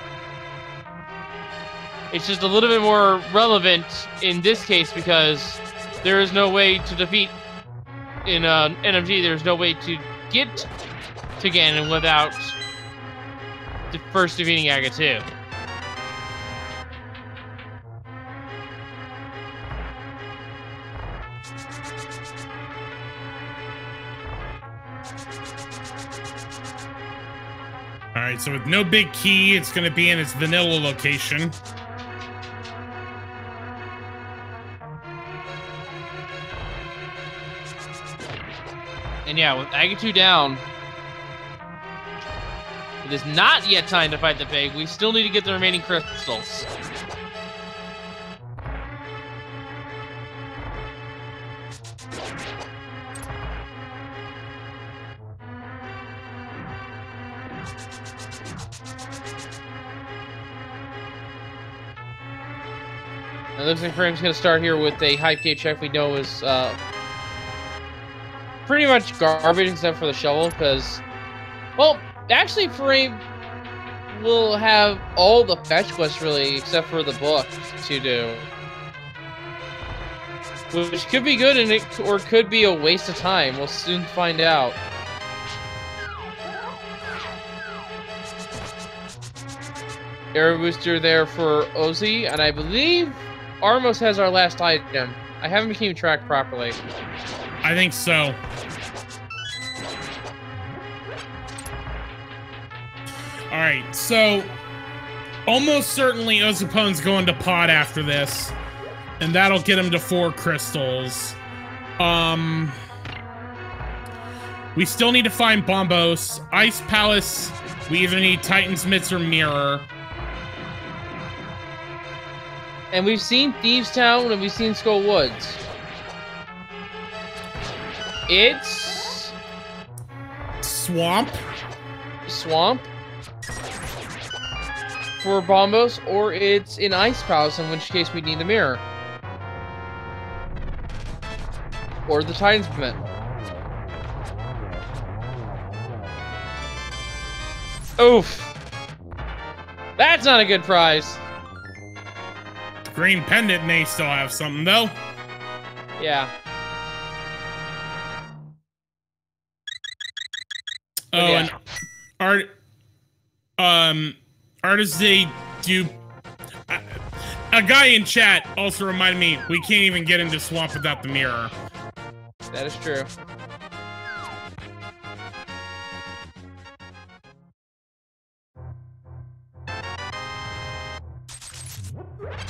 It's just a little bit more relevant in this case because there is no way to defeat in NMG. There's no way to get to Ganon without first defeating Aga 2. Alright, so with no big key, it's going to be in its vanilla location. And yeah, with Aga 2 down, it is not yet time to fight the pig. We still need to get the remaining crystals. It looks like Fraime's going to start here with a hype gate check we know is pretty much garbage except for the shovel because, well, actually Furaime will have all the fetch quests really except for the book to do. Which could be good and or could be a waste of time. We'll soon find out. Air booster there for Ozzy, and I believe Armos has our last item. I haven't been keeping track properly. I think so. Alright, so almost certainly Ozipone's going to pot after this. And that'll get him to 4 crystals. We still need to find Bombos. Ice Palace, we either need Titan's Mitts or Mirror. And we've seen Thieves Town and we've seen Skull Woods. It's Swamp for Bombos, or it's in Ice Palace, in which case we need the mirror. Or the Titan's Mitt. Oof. That's not a good prize. Green Pendant may still have something, though. Yeah. Oh, yeah. And artists they do. A guy in chat also reminded me we can't even get into Swamp without the mirror. That is true.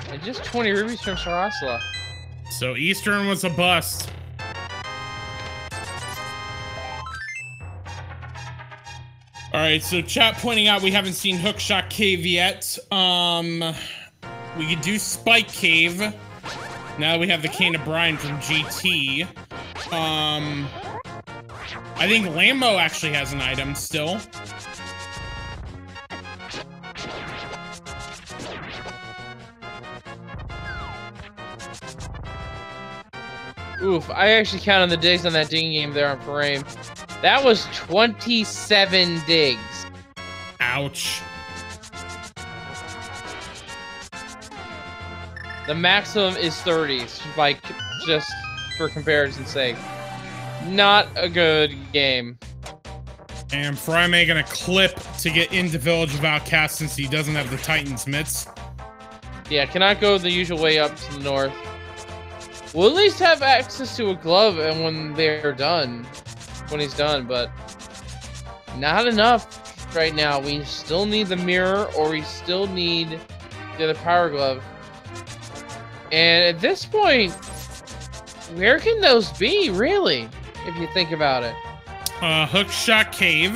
And just 20 rubies from Sarasla. So Eastern was a bust. Alright, so chat pointing out we haven't seen Hookshot Cave yet. We could do Spike Cave. Now that we have the Cane of Brine from GT. I think Lambo actually has an item still. Oof, I actually counted the digs on that digging game there on Furaime. That was 27 digs. Ouch. The maximum is 30, like, just for comparison's sake. Not a good game. And Furaime gonna clip to get into Village of Outcasts since he doesn't have the Titan's Mitts. Yeah, cannot go the usual way up to the north. We'll at least have access to a glove and when they're done. When he's done, but not enough right now. We still need the mirror, or we still need the other power glove. And at this point, Where can those be, really? If you think about it. Hookshot Cave.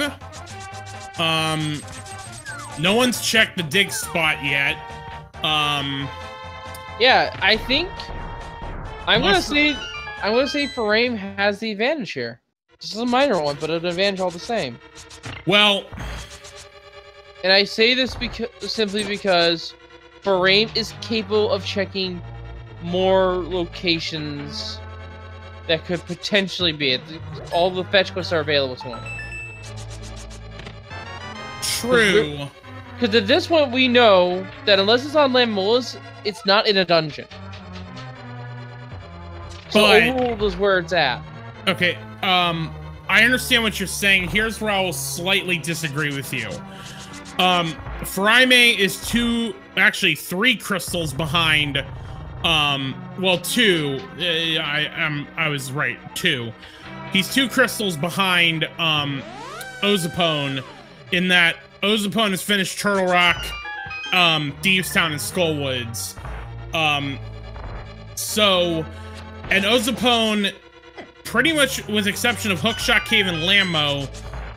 No one's checked the dig spot yet. Yeah, I think I'm gonna say Furaime has the advantage here. This is a minor one, but an advantage all the same. Well, and I say this simply because Furaime is capable of checking more locations that could potentially be it. All the fetch quests are available to him. True. Because at this point, we know that unless it's on Lamola's, it's not in a dungeon. So Overworld is where it's at. Okay, I understand what you're saying. Here's where I will slightly disagree with you. Furaime is 3 crystals behind. Well, 2. I was right. 2. He's 2 crystals behind Ozipone, in that Ozipone has finished Turtle Rock, Thieves Town, and Skullwoods. And Ozipone, pretty much with exception of Hookshot Cave and Lammo,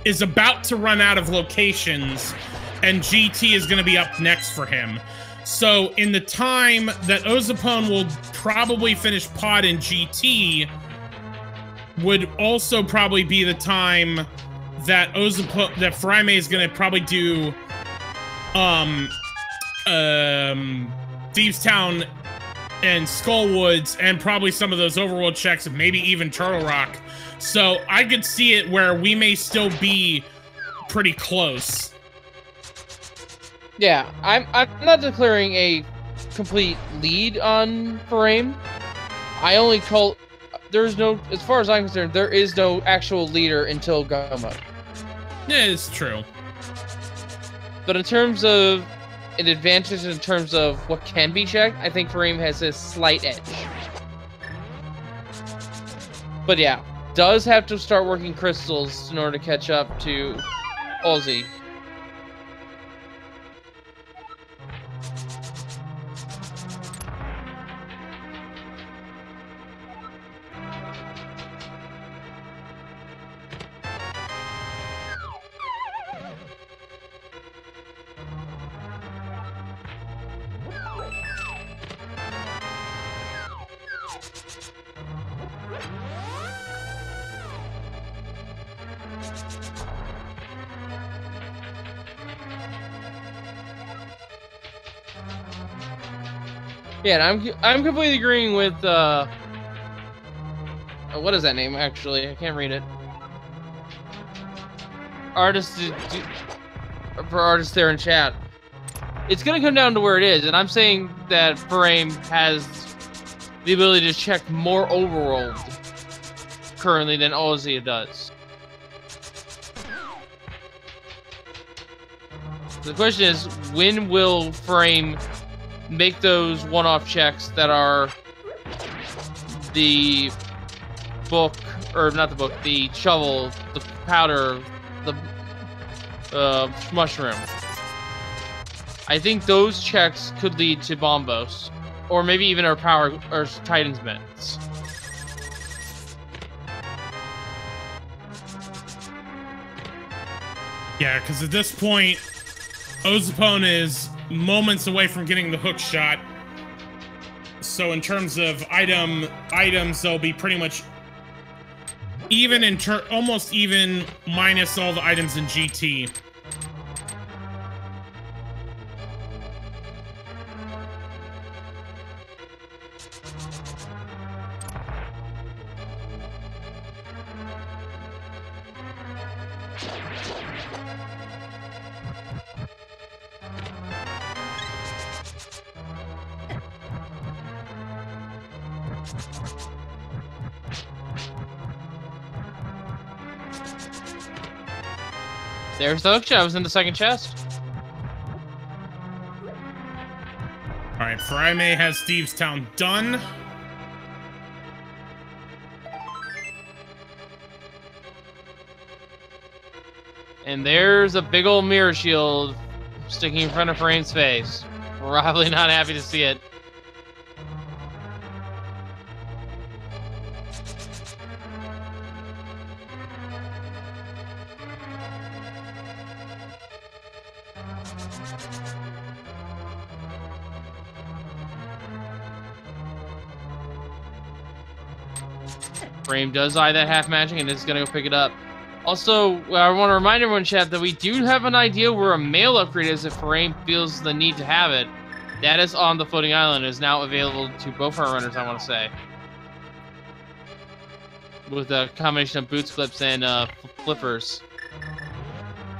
is about to run out of locations, and GT is going to be up next for him. So in the time that Ozipone will probably finish Pod and GT, would also probably be the time that Furaime is going to probably do Thieves Town and Skullwoods, and probably some of those Overworld checks, and maybe even Turtle Rock. So I could see it where we may still be pretty close. Yeah, I'm not declaring a complete lead on Furaime. I only call there's no, as far as I'm concerned, there is no actual leader until Go Mode. Yeah, it's true. But in terms of an advantage, in terms of what can be checked, I think Furaime has a slight edge. But yeah, does have to start working crystals in order to catch up to Ozzy. Yeah, and I'm completely agreeing with what is that name actually? I can't read it. For artists there in chat. It's gonna come down to where it is, and I'm saying that Furaime has the ability to check more Overworld currently than Ozzy does. The question is, when will Furaime make those one-off checks that are the book, or not the book, the shovel, the powder, the mushroom? I think those checks could lead to Bombos, or maybe even our power or Titan's minutes. Yeah, because at this point, Ozipone is moments away from getting the hook shot. So in terms of items, they'll be pretty much even almost even, minus all the items in GT. There's the hook shot. I was in the second chest. Alright, Furaime has Thieves Town done. And there's a big old mirror shield sticking in front of Furaime's face. Probably not happy to see it. Frame does eye that half magic and is gonna go pick it up. Also, I want to remind everyone, chat, that we do have an idea where a mail upgrade is if Furaime feels the need to have it. That is on the floating island. It is now available to both our runners, I want to say. With a combination of boots, clips, and flippers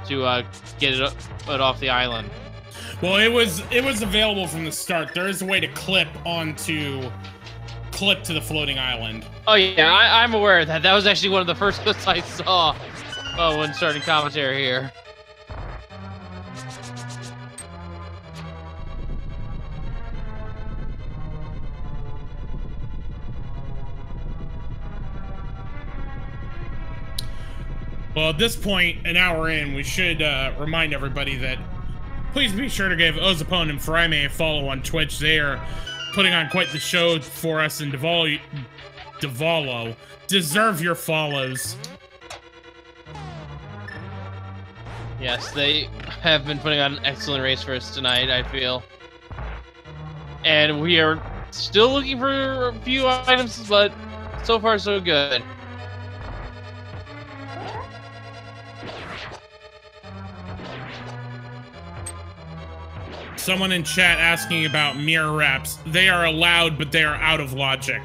to get it off the island. Well, it was available from the start. There is a way to clip to the floating island. Oh yeah, I'm aware of that. That was actually one of the first clips I saw when starting commentary here. Well, at this point, an hour in, we should remind everybody that please be sure to give Ozipone and Furaime a follow on Twitch. They are putting on quite the show for us in Devalo. Deserve your follows. Yes, they have been putting on an excellent race for us tonight, I feel. And we are still looking for a few items, but so far so good. Someone in chat asking about mirror wraps. They are allowed, but they are out of logic.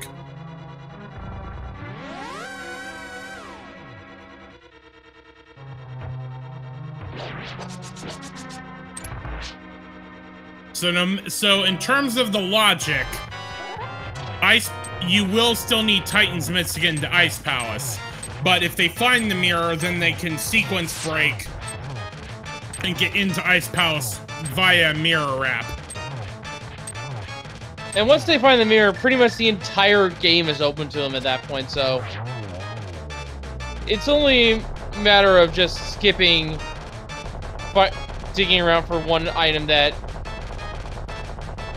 So in terms of the logic, you will still need Titan's Mitts to get into Ice Palace. But if they find the mirror, then they can sequence break and get into Ice Palace via mirror wrap. And once they find the mirror, pretty much the entire game is open to them at that point, so it's only a matter of just skipping, digging around for one item that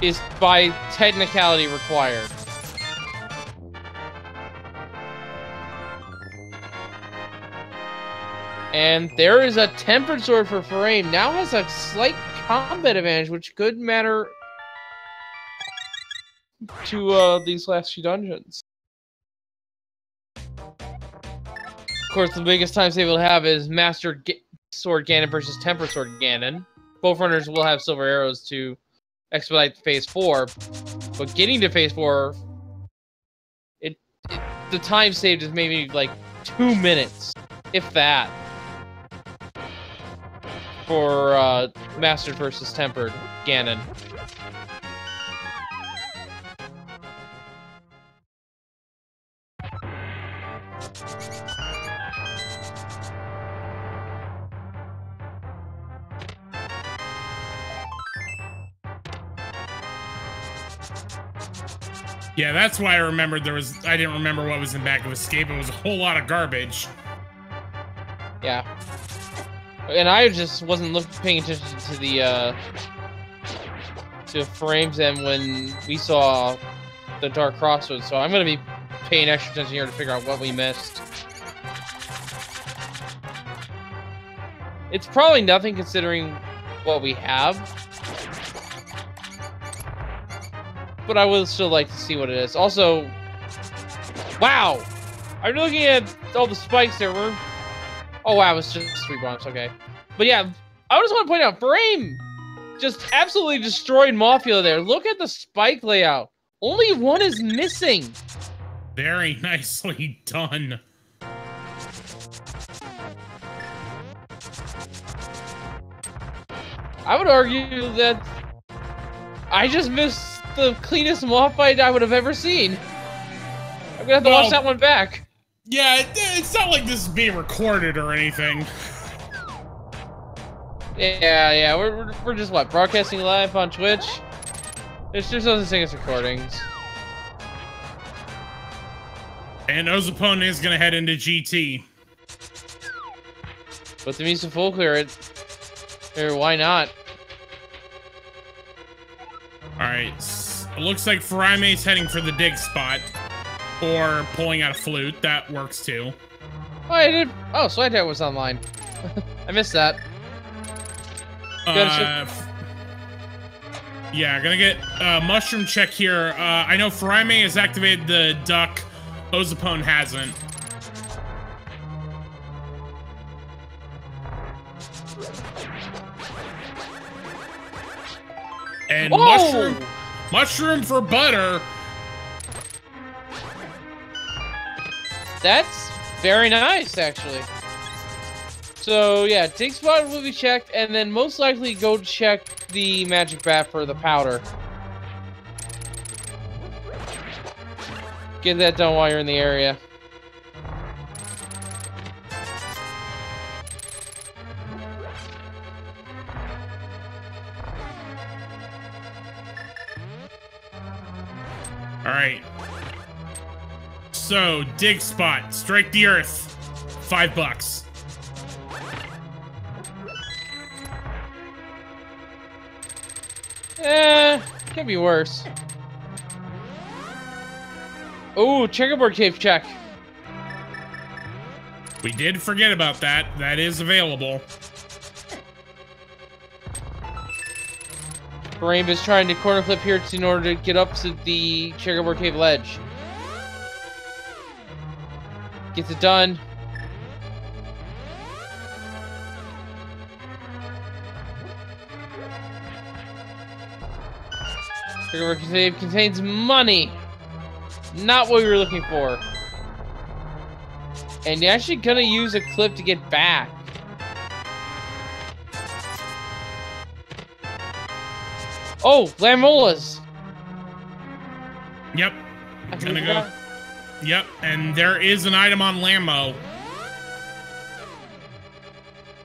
is by technicality required. And there is a tempered sword for Furaime. Now has a slight combat advantage, which could matter to these last few dungeons. Of course, the biggest time save we'll have is Master Sword Ganon versus Tempered Sword Ganon. Both runners will have silver arrows to expedite Phase 4, but getting to Phase 4, the time saved is maybe like 2 minutes, if that, for Mastered versus Tempered Ganon. Yeah, that's why I remembered I didn't remember what was in back of Escape. It was a whole lot of garbage. Yeah. And I just wasn't paying attention to the, to Furaime's end when we saw the Dark Crossroads, so I'm gonna be paying extra attention here to figure out what we missed. It's probably nothing considering what we have, but I would still like to see what it is. Also, wow! I'm looking at all the spikes there. Oh wow, it's just 3 bombs, okay. But yeah, I just want to point out, Furaime just absolutely destroyed Mafia there. Look at the spike layout. Only one is missing. Very nicely done. I would argue that I just missed the cleanest moth fight I would have ever seen. I'm gonna have to watch that one back. Yeah, it's not like this is being recorded or anything. Yeah, we're just what, broadcasting live on Twitch? There's no such thing as recordings. And Ozipone is gonna head into GT. With the music full clear, why not? Alright, it looks like Furaime's heading for the dig spot. Or pulling out a flute, that works too. Oh, I did. Oh, Sweathead was online. I missed that. Yeah, gonna get a mushroom check here. I know Furaime has activated the duck Ozipone hasn't. And Whoa! mushroom for butter. That's very nice, actually. So yeah, dig spot will be checked, and then most likely go check the magic bat for the powder. Get that done while you're in the area. All right. So, dig spot, strike the earth, $5. Could be worse. Oh, checkerboard cave check. We did forget about that. That is available. Furaime is trying to corner flip here in order to get up to the checkerboard cave ledge. Gets it done. Checkerboard cave contains money. Not what we were looking for. And you're actually gonna use a clip to get back. Oh, Lamolas. Yep. Gonna go. Yep, and there is an item on Lammo.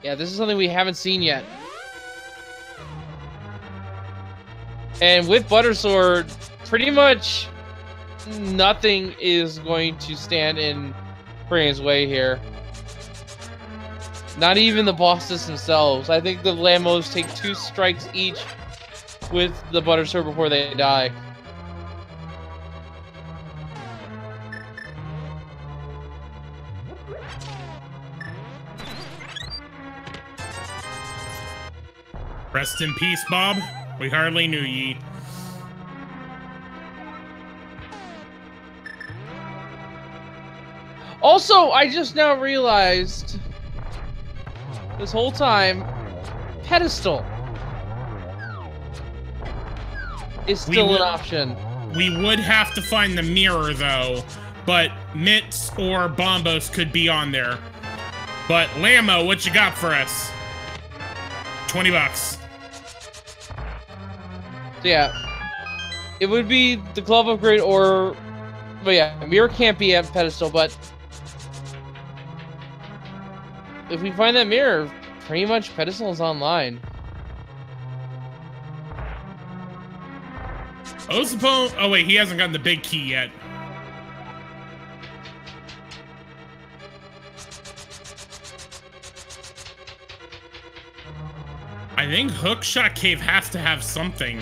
Yeah, this is something we haven't seen yet. And with Buttersword, pretty much nothing is going to stand in Fraime's way here. Not even the bosses themselves. I think the Lamos take 2 strikes each with the Buttersword before they die. Rest in peace, Bob. We hardly knew ye. Also, I just now realized this whole time, pedestal is still an option. We would have to find the mirror, though, but Mitz or Bombos could be on there. But Lammo, what you got for us? $20. So yeah, it would be the glove upgrade or, but yeah, mirror can't be at pedestal, but if we find that mirror, pretty much pedestal is online. Ozipone, oh wait, he hasn't gotten the big key yet. I think Hookshot Cave has to have something.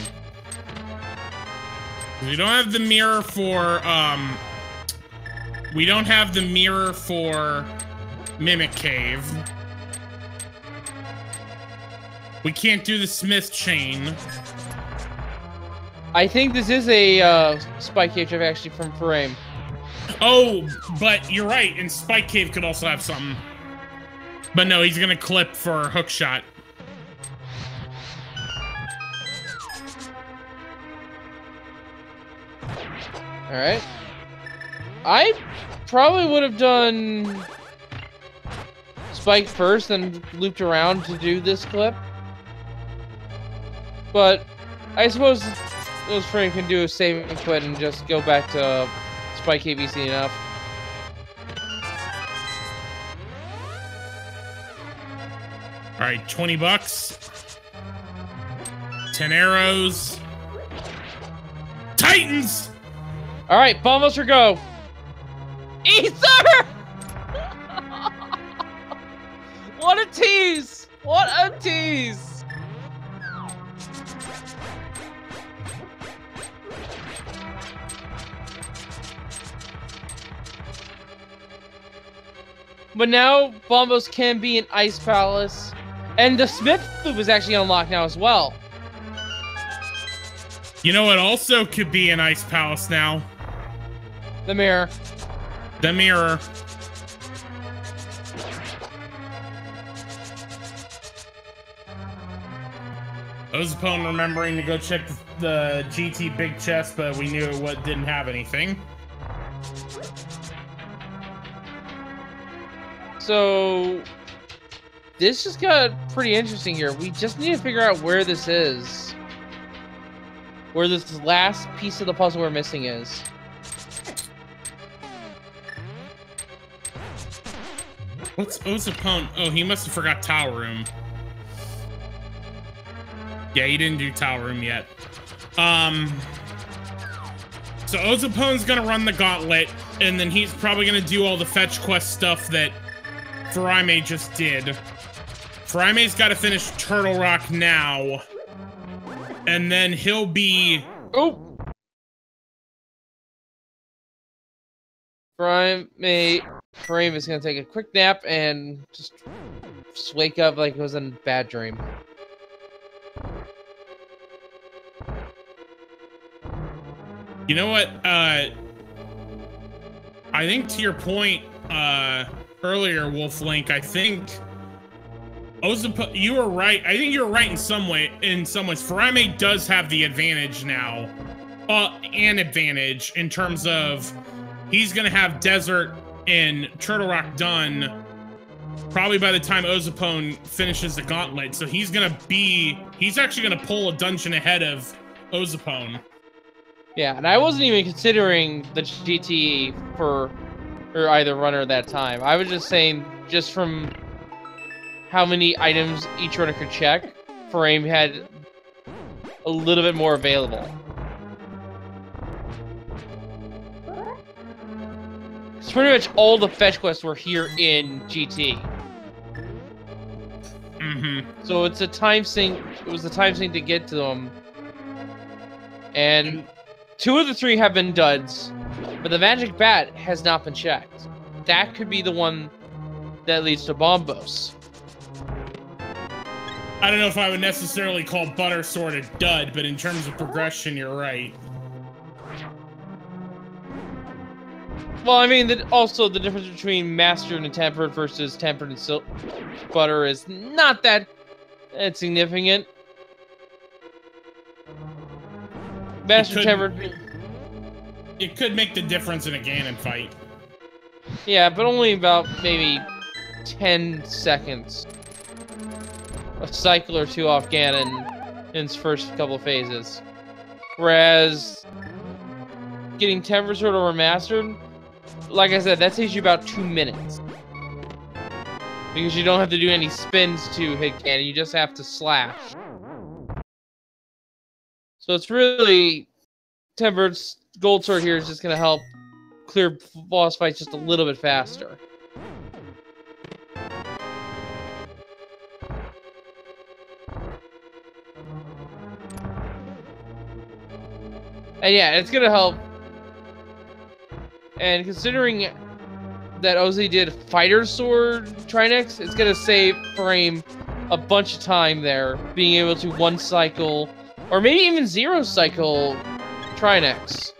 We don't have the mirror for, we don't have the mirror for Mimic Cave. We can't do the Smith Chain. I think this is a Spike Cave check actually from Furaime. Oh, but you're right, and Spike Cave could also have something. But no, he's gonna clip for Hookshot. Alright. I probably would have done Spike first, then looped around to do this clip. But I suppose those Furaime can do a save and quit and just go back to Spike Cave easy enough. Alright, $20. 10 arrows. Titans! Alright, Bombos or go! Ether! What a tease! What a tease! But now, Bombos can be in Ice Palace. And the Smith Loop is actually unlocked now as well. You know what also could be an Ice Palace now? The mirror. The mirror. Ozipone remembering to go check the GT big chest, but we knew it didn't have anything. So this just got pretty interesting here. We just need to figure out where this is. Where this last piece of the puzzle we're missing is. What's Ozipone? Oh, he must have forgot Tower Room. Yeah, he didn't do Tower Room yet. So Ozipone's gonna run the gauntlet, and then he's probably gonna do all the fetch quest stuff that Furaime just did. Furaime's got to finish Turtle Rock now, and then he'll be... Oh! Furaime is gonna take a quick nap and just wake up like it was a bad dream. You know what? I think to your point earlier, Wolf Link, I think you were right. I think you were right in some ways. Furaime does have the advantage now, an advantage in terms of he's gonna have Desert and Turtle Rock done probably by the time Ozipone finishes the gauntlet. So he's actually gonna pull a dungeon ahead of Ozipone. Yeah, and I wasn't even considering the GT for either runner at that time. I was just saying, just from how many items each runner could check, Furaime had a little bit more available. It's pretty much all the fetch quests were here in GT. Mm-hmm. So it's a time sink. It was a time sink to get to them, and 2 of the 3 have been duds, but the magic bat has not been checked. That could be the one that leads to Bombos. I don't know if I would necessarily call Butter Sword a dud, but in terms of progression, you're right. Well, I mean, also the difference between Mastered and Tempered versus Tempered and Butter is not that significant. Master Tempered. It could make the difference in a Ganon fight. Yeah, but only about maybe 10 seconds. A cycle or 2 off Ganon in its first couple of phases. Whereas getting Tempered Sword over Mastered, like I said, that takes you about 2 minutes. Because you don't have to do any spins to hit Ganon, you just have to slash. So it's really, Tempered Gold Sword here is just going to help clear boss fights just a little bit faster. And yeah, it's going to help. And considering that Ozzy did Fighter Sword Trinex, it's going to save Furaime a bunch of time there, being able to 1 cycle, or maybe even 0 cycle Trinex.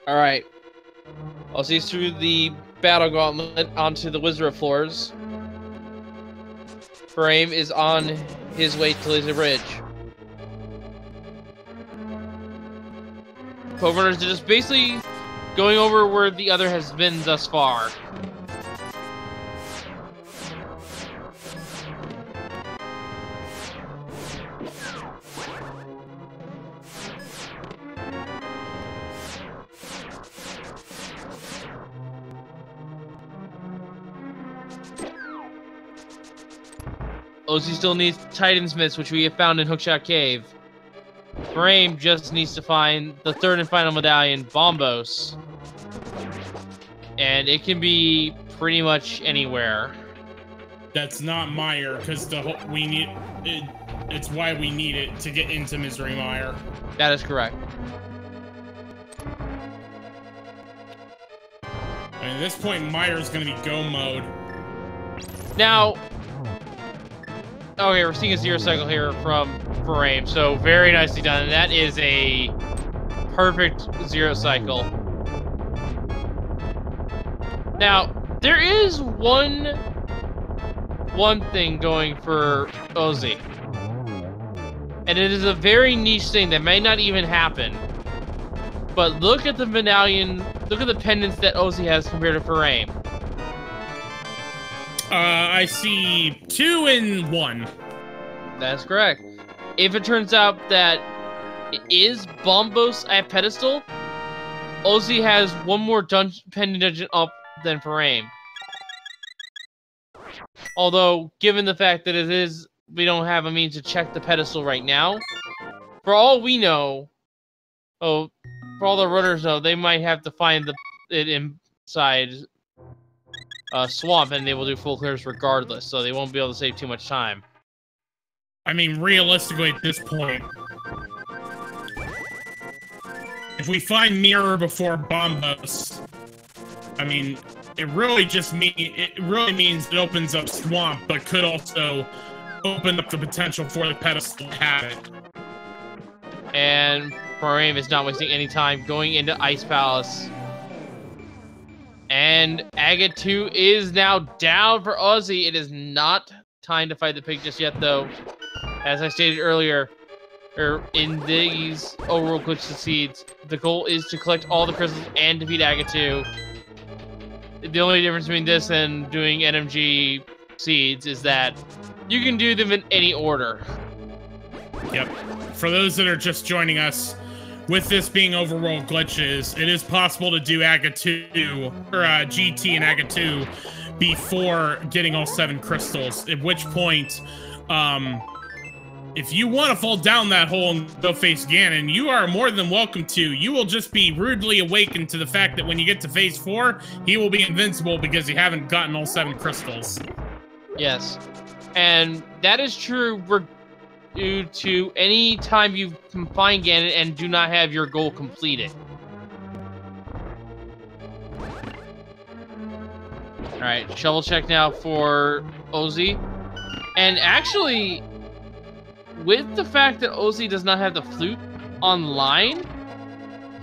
Alright. I'll see through the battle gauntlet onto the Wizard floors. Furaime is on his way to Laser Bridge. Cove Runners are just basically going over where the other has been thus far. Ozzy still needs Titan's Mist, which we have found in Hookshot Cave. Furaime just needs to find the 3rd and final medallion, Bombos. And it can be pretty much anywhere. That's not Mire, because we need it. It's why we need it to get into Misery Mire. That is correct. And at this point, Mire is going to be go mode. Now, okay, we're seeing a zero cycle here from Furaime, so very nicely done. And that is a perfect zero cycle. Now, there is one thing going for Ozzy. And it is a very niche thing that may not even happen. But look at the medallion, look at the pendants that Ozzy has compared to Furaime. I see 2 and 1. That's correct. If it turns out that it is Bombos at pedestal, Ozzy has one more pendant dungeon up than Furaime. Although, given the fact that we don't have a means to check the pedestal right now, for all we know, for all the runners know, they might have to find it inside swamp, and they will do full clears regardless, so they won't be able to save too much time. I mean, realistically, at this point, if we find Mirror before Bombos, I mean, it really means it opens up swamp, but could also open up the potential for the pedestal to have it. And Furaime is not wasting any time going into Ice Palace. And Agate 2 is now down for Ozzy. It is not time to fight the pig just yet, though. As I stated earlier, in these Overworld glitch seeds, the goal is to collect all the crystals and defeat Agate 2. The only difference between this and doing NMG seeds is that you can do them in any order. Yep. For those that are just joining us, with this being Overworld glitches, it is possible to do Agate 2, or GT and Agate 2 before getting all 7 crystals, at which point, if you want to fall down that hole and go face Ganon, you are more than welcome to. You will just be rudely awakened to the fact that when you get to phase 4, he will be invincible because you haven't gotten all 7 crystals. Yes. And that is true due to any time you can find Ganon and do not have your goal completed. Alright, shovel check now for Ozzy. And actually, with the fact that Ozzy does not have the flute online,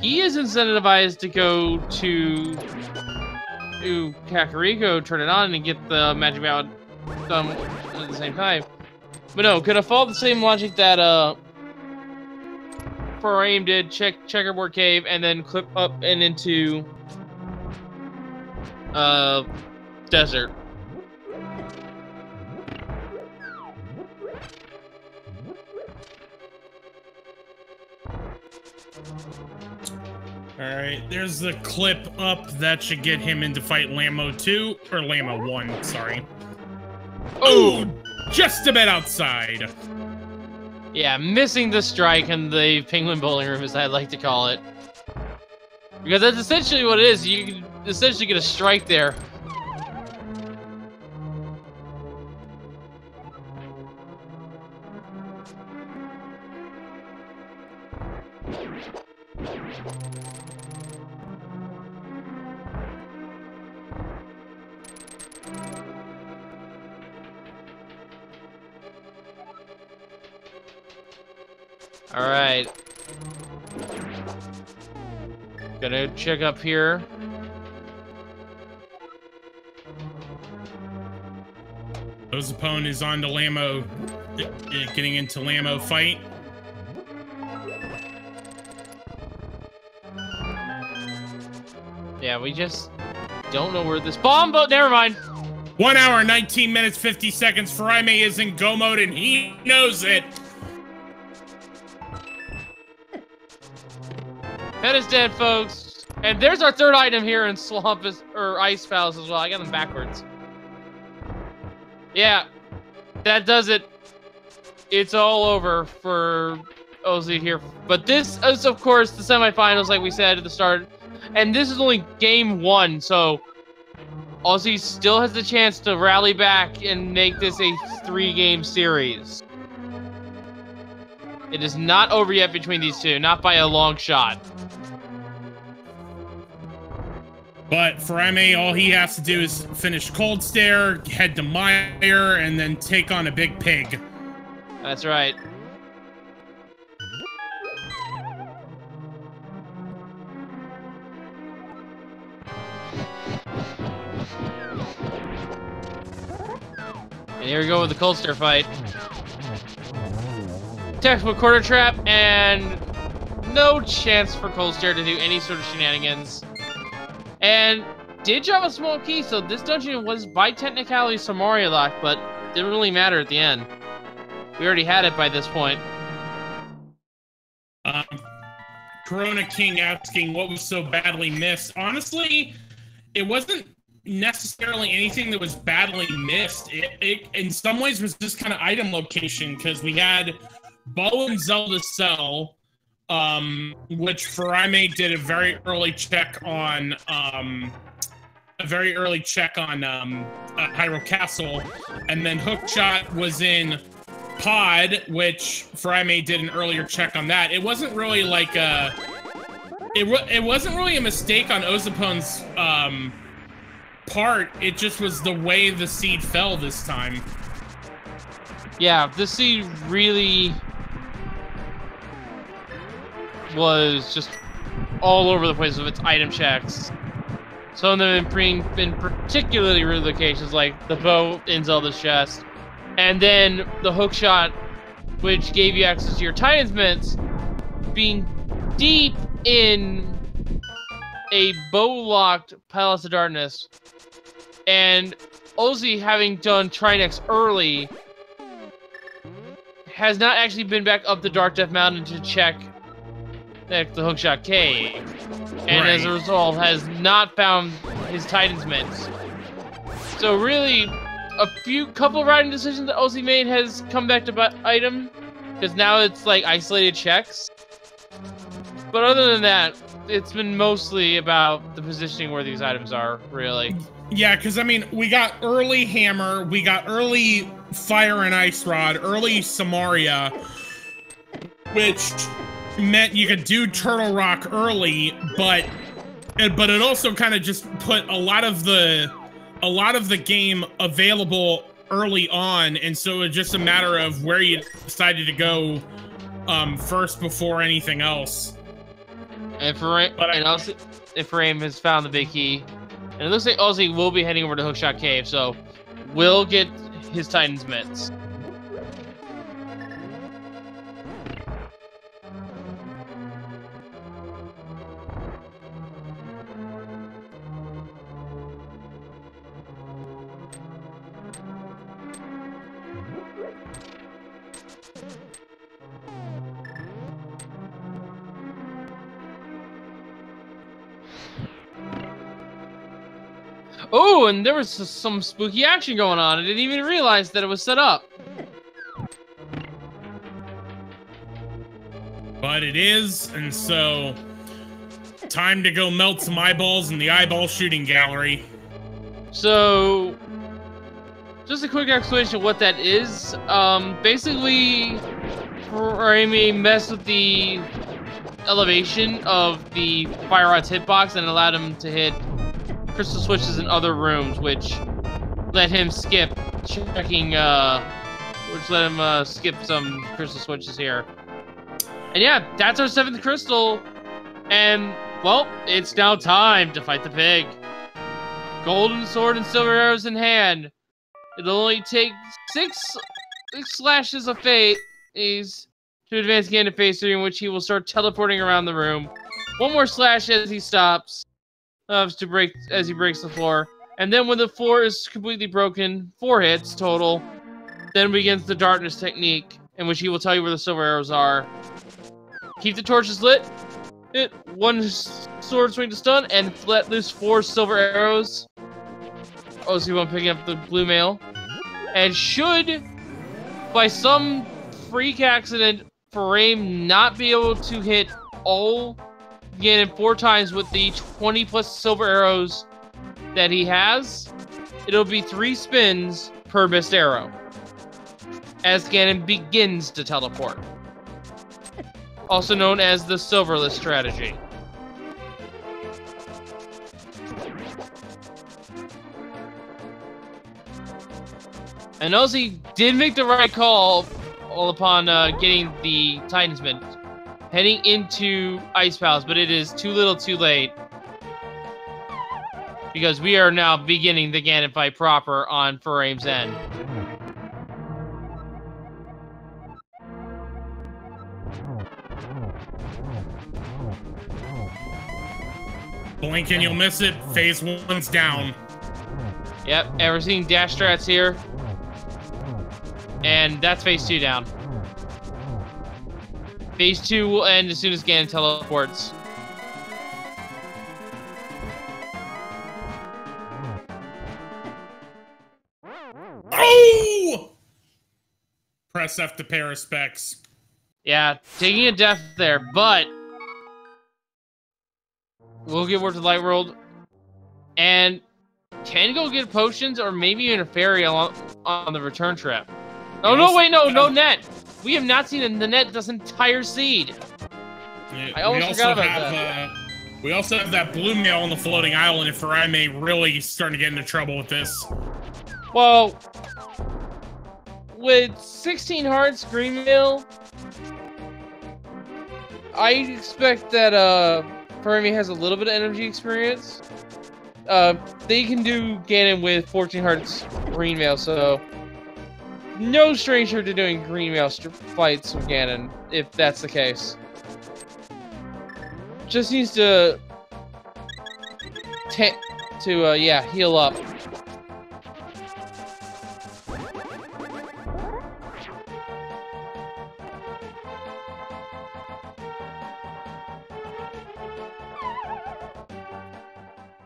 he is incentivized to go to Kakariko, turn it on, and get the magic bout done at the same time. But no, gonna follow the same logic that Furaime did, checkerboard cave, and then clip up and into desert. Alright, there's the clip up that should get him into fight Lamo 2, or Lamo 1, sorry. Oh! Just a bit outside. Yeah, missing the strike in the Penguin Bowling Room, as I like to call it. Because that's essentially what it is. You can essentially get a strike there. Alright. Gonna check up here. Ozipone is on to Lamo, getting into Lamo fight. Yeah, we just don't know where this bomb, but never mind. 1 hour, 19 minutes, 50 seconds. Furaime is in go mode and he knows it. Head is dead, folks. And there's our third item here in Swamp or Ice Palace as well. I got them backwards. Yeah, that does it. It's all over for Ozzy here. But this is, of course, the semifinals, like we said at the start. And this is only game 1, so Ozzy still has the chance to rally back and make this a 3-game series. It is not over yet between these two, not by a long shot. But Furaime, all he has to do is finish Cold Stare, head to Mire, and then take on a big pig. That's right. And here we go with the Cold Stare fight. Textbook quarter trap, and no chance for Cold Stare to do any sort of shenanigans. And did drop a small key, so this dungeon was by technicality Samaria lock, but didn't really matter at the end. We already had it by this point. Corona King asking what was so badly missed. Honestly, it wasn't necessarily anything that was badly missed. It in some ways was just kind of item location, because we had Bo and Zelda Cell, which Furaime did a very early check on Hyrule Castle, and then Hookshot was in Pod, which Furaime did an earlier check on that. It wasn't really like it wasn't really a mistake on Ozipone's part. It just was the way the seed fell this time. Yeah, the seed really was just all over the place with its item checks. Some of them have been particularly rude locations, like the bow in Zelda's chest, and then the hookshot, which gave you access to your Titan's Mints, being deep in a bow-locked Palace of Darkness, and Ozzy, having done Trinex early, has not actually been back up the Dark Death Mountain to check the Hookshot Cave, and as a result has not found his Titan's Mints. So really, a couple of riding decisions that Ozzy made has come back to item, because now it's like isolated checks. But other than that, it's been mostly about the positioning where these items are, really. Yeah, because I mean, we got early Hammer, we got early Fire and Ice Rod, early Samaria, which meant you could do Turtle Rock early, but it also kind of just put a lot of the game available early on, and so it's just a matter of where you decided to go first before anything else. And Furaime has found the big key, and it looks like Ozzy will be heading over to Hookshot Cave, so we'll get his Titan's Mints. Oh, and there was some spooky action going on. I didn't even realize that it was set up. But it is, and so time to go melt some eyeballs in the eyeball shooting gallery. So, just a quick explanation of what that is. Basically, Furaime messed with the elevation of the Fire Rod's hitbox and allowed him to hit crystal switches in other rooms, which let him skip checking, skip some crystal switches here. And yeah, that's our 7th crystal, and, well, it's now time to fight the pig. Golden sword and silver arrows in hand. It'll only take 6 slashes of fate to advance again to phase 3, in which he will start teleporting around the room. One more slash as he stops. As he breaks the floor, and then when the floor is completely broken, 4 hits total, then begins the darkness technique, in which he will tell you where the silver arrows are. Keep the torches lit, hit 1 sword swing to stun, and let loose 4 silver arrows. Ozzy won't pick up the blue mail, and should, by some freak accident, Furaime not be able to hit all again 4 times with the 20+ silver arrows that he has, it'll be 3 spins per missed arrow, as Ganon begins to teleport. Also known as the Silverless strategy. And Ozzy did make the right call upon getting the Titan's Mint, heading into Ice Palace, but it is too little too late. Because we are now beginning the Ganon fight proper on Furaime's end. Blink and you'll miss it. Phase 1's down. Yep, and we're seeing dash strats here. And that's phase 2 down. Phase 2 will end as soon as Ganon teleports. Oh! Press F to pay respects. Yeah, taking a death there, but we'll get word to Light World and can go get potions or maybe even a fairy on the return trip. Oh, no, wait, no net. We have not seen the net this entire seed. Yeah, I almost forgot about that. We also have that blue mail on the floating island if Furaime really starting to get into trouble with this. Well, with 16 hearts green mail, I expect that Furaime has a little bit of energy experience. They can do Ganon with 14 hearts green mail, so no stranger to doing green mail fights with Ganon, if that's the case. Just needs to heal up.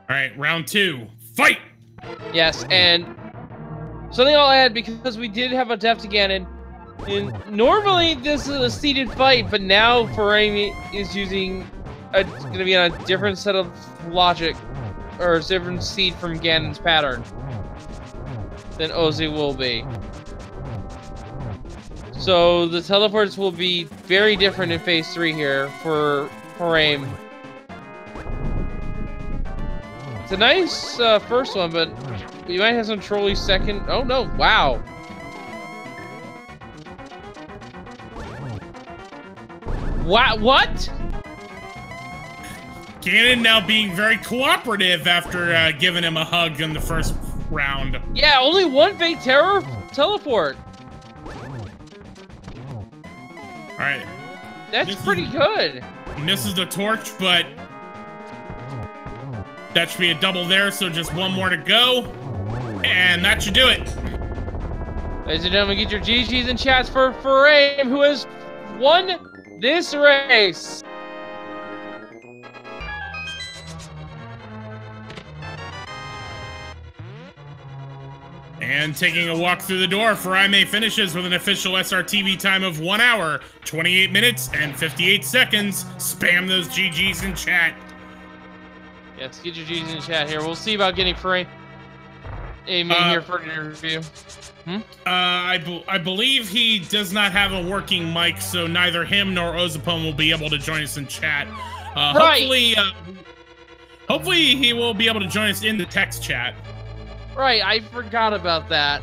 All right, round 2, fight! Yes, and something I'll add, because we did have a death to Ganon, and normally this is a seeded fight, but now Furaime is using going to be on a different set of logic, or a different seed from Ganon's pattern than Ozzy will be. So the teleports will be very different in phase 3 here for Furaime. It's a nice first one, but we might have some trolly second. Oh no, wow. What? Ganon now being very cooperative after giving him a hug in the first round. Yeah, only one fake terror teleport. Alright. That's pretty good. Misses the torch, but that should be a double there, so just one more to go. And that should do it. Ladies and gentlemen, get your GGs in chats for Furaime, who has won this race. And taking a walk through the door, Furaime finishes with an official SRTV time of 1 hour, 28 minutes, and 58 seconds. Spam those GGs in chat. Yes, get your GGs in chat here. We'll see about getting Furaime in here for an interview. I believe he does not have a working mic, so neither him nor ozipone will be able to join us in chat. Right. Hopefully he will be able to join us in the text chat. Right, I forgot about that.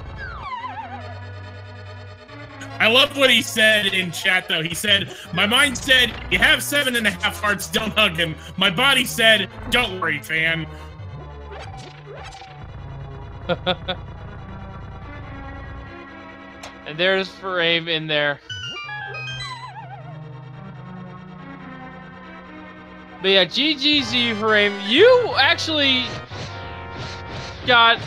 I love what he said in chat, though. He said, my mind said, you have 7.5 hearts, don't hug him. My body said, don't worry, fan. And there's Furaime in there. But yeah, GG's to you, Furaime. You actually got...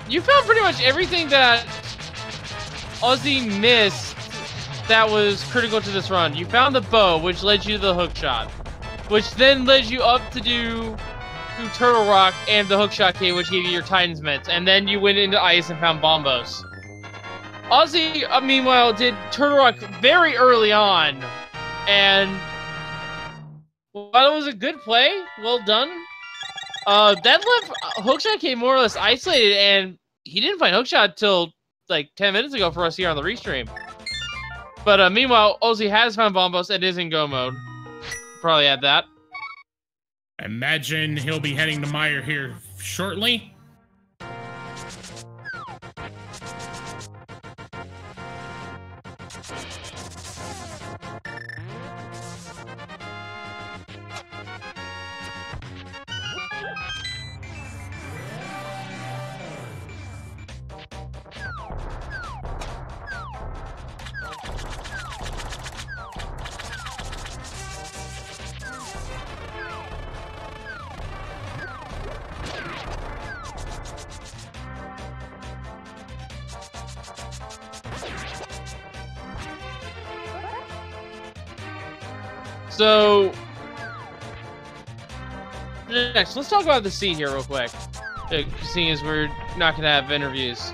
You found pretty much everything that Ozzy missed that was critical to this run. You found the bow, which led you to the hook shot, which then led you up to do Turtle Rock and the hookshot cave, which gave you your Titan's Mitts, and then you went into ice and found Bombos. Ozzy, meanwhile, did Turtle Rock very early on, and while it was a good play, well done, That left Hookshot came more or less isolated, and he didn't find Hookshot till like 10 minutes ago for us here on the restream. But meanwhile, Ozzy has found Bombos and is in go mode. Probably add that. I imagine he'll be heading to Meyer here shortly. So, next, let's talk about the scene here real quick. Seeing as we're not gonna have interviews.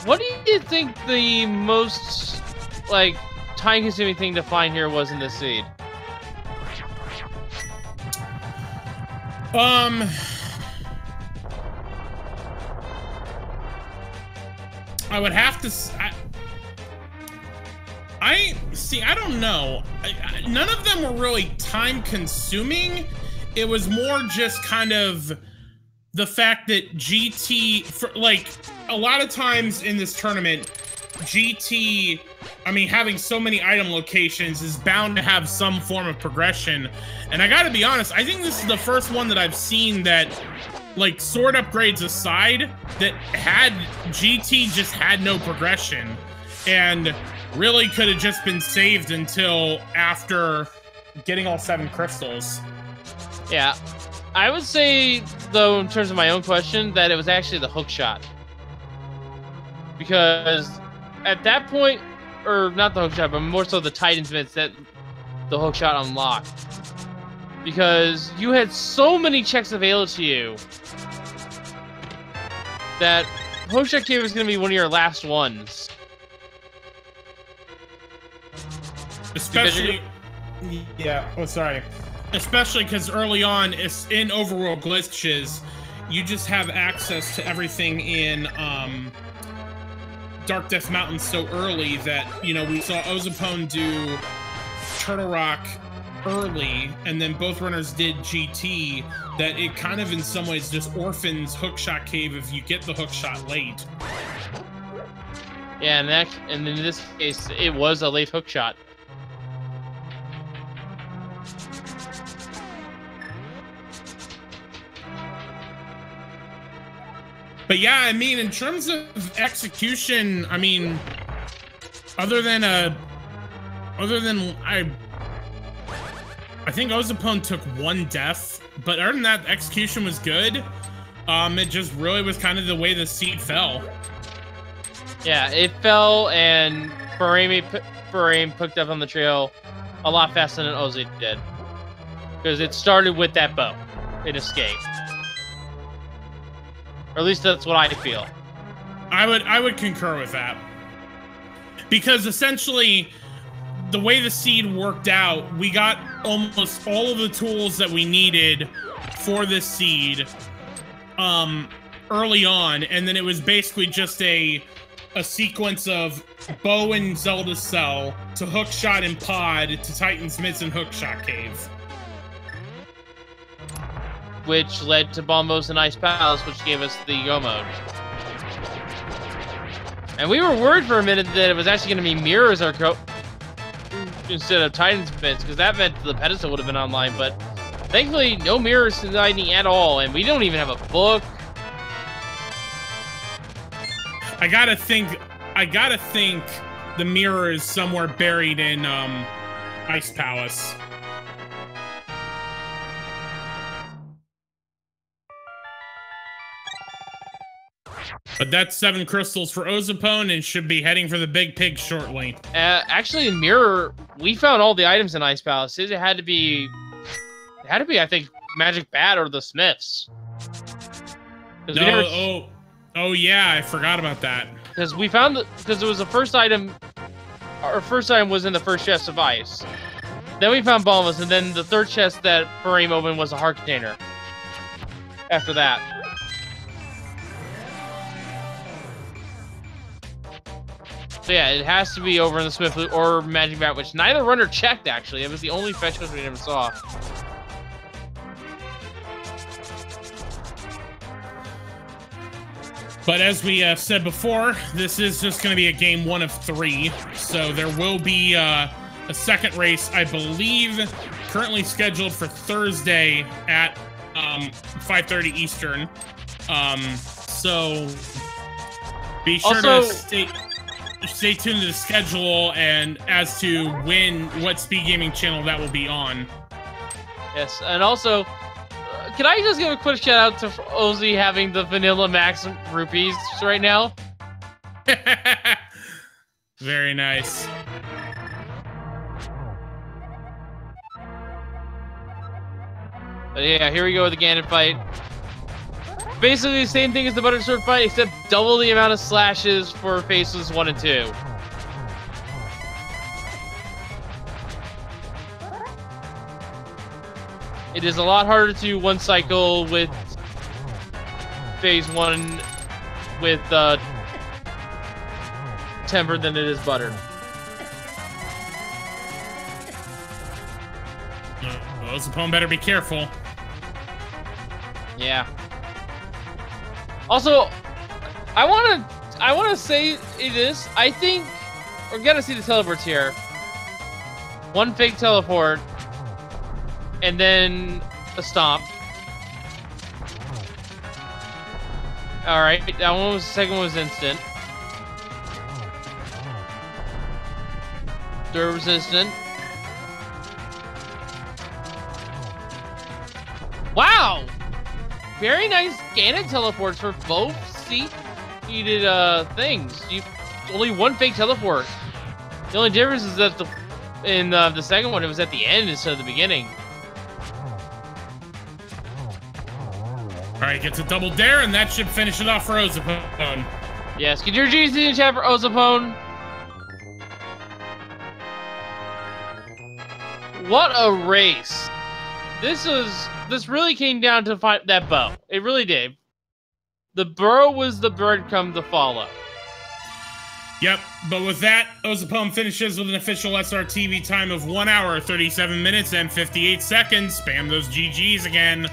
What do you think the most, like, time-consuming thing to find here was in this seed? I would have to. I don't know. None of them were really time consuming. It was more just kind of the fact that GT, like a lot of times in this tournament, GT, I mean, having so many item locations is bound to have some form of progression. And I gotta be honest, I think this is the first one that I've seen that, like, sword upgrades aside, that had GT just had no progression. And really could have just been saved until after getting all 7 crystals. Yeah. I would say, though, in terms of my own question, that it was actually the hook shot. Because at that point, or not the hook shot, but more so the Titan's mitts that the hook shot unlocked. Because you had so many checks available to you that hook shot cave was going to be one of your last ones. Especially, yeah. Oh, sorry. Especially because early on, it's in Overworld glitches, you just have access to everything in Dark Death Mountain so early that, you know, we saw Ozipone do Turtle Rock early, and then both runners did GT. That it kind of, in some ways, just orphans Hookshot Cave if you get the hookshot late. Yeah, and in this case, it was a late hookshot. But yeah, I mean, in terms of execution, I mean, other than I think Ozipone took 1 death, but other than that, execution was good. It just really was kind of the way the seed fell. Yeah, it fell, and Furaime picked up on the trail a lot faster than Ozzy did. Because it started with that bow. It escaped. Or at least that's what I feel. I would concur with that. Because essentially, the way the seed worked out, we got almost all of the tools that we needed for this seed early on, and then it was basically just a sequence of bow and Zelda cell to hookshot and pod to Titan's mitts and hookshot cave. Which led to Bombos and Ice Palace, which gave us the go mode. And we were worried for a minute that it was actually going to be mirrors or instead of Titan's mitts, because that meant the pedestal would have been online, but thankfully no mirrors lightning at all, and we don't even have a book. I gotta think the mirror is somewhere buried in Ice Palace. But that's 7 crystals for Ozipone and should be heading for the big pig shortly. Actually, in Mirror, we found all the items in Ice Palace. It had to be, I think, Magic Bat or the Smiths. No, oh yeah, I forgot about that. Because we found, because it was the first item, our first item was in the first chest of ice. Then we found Bulbous, and then the third chest that Furaime opened was a heart container. After that. So yeah, it has to be over in the Smith Loot or Magic Vat, which neither runner checked, actually. It was the only fetch quest we never saw. But as we said before, this is just going to be a game 1 of 3. So there will be a second race, I believe, currently scheduled for Thursday at 5:30 Eastern. So be sure to stay tuned to the schedule and as to what Speed Gaming channel that will be on. Yes, and also, can I just give a quick shout out to Ozzy having the Vanilla Max rupees right now? Very nice. But yeah, here we go with the Ganon fight. Basically the same thing as the Butter Sword fight, except double the amount of slashes for phases 1 and 2. It is a lot harder to one cycle with phase 1 with Temper than it is Butter. Ozipone better be careful. Yeah. Also, I wanna say this. I think we're gonna see the teleports here. One fake teleport, and then a stomp. All right, that one was the second one was instant. Third was instant. Wow! Very nice Ganon teleports for both seated things. Only one fake teleport. The only difference is that in the second one, it was at the end instead of the beginning. All right, gets a double dare, and that should finish it off for Ozipone. Yes, get your GC in chat for Ozipone. What a race! This really came down to fight that bow. It really did. The burrow was the breadcrumb to follow. Yep, but with that, Ozipone finishes with an official SRTV time of 1 hour, 37 minutes, and 58 seconds. Spam those GGs again.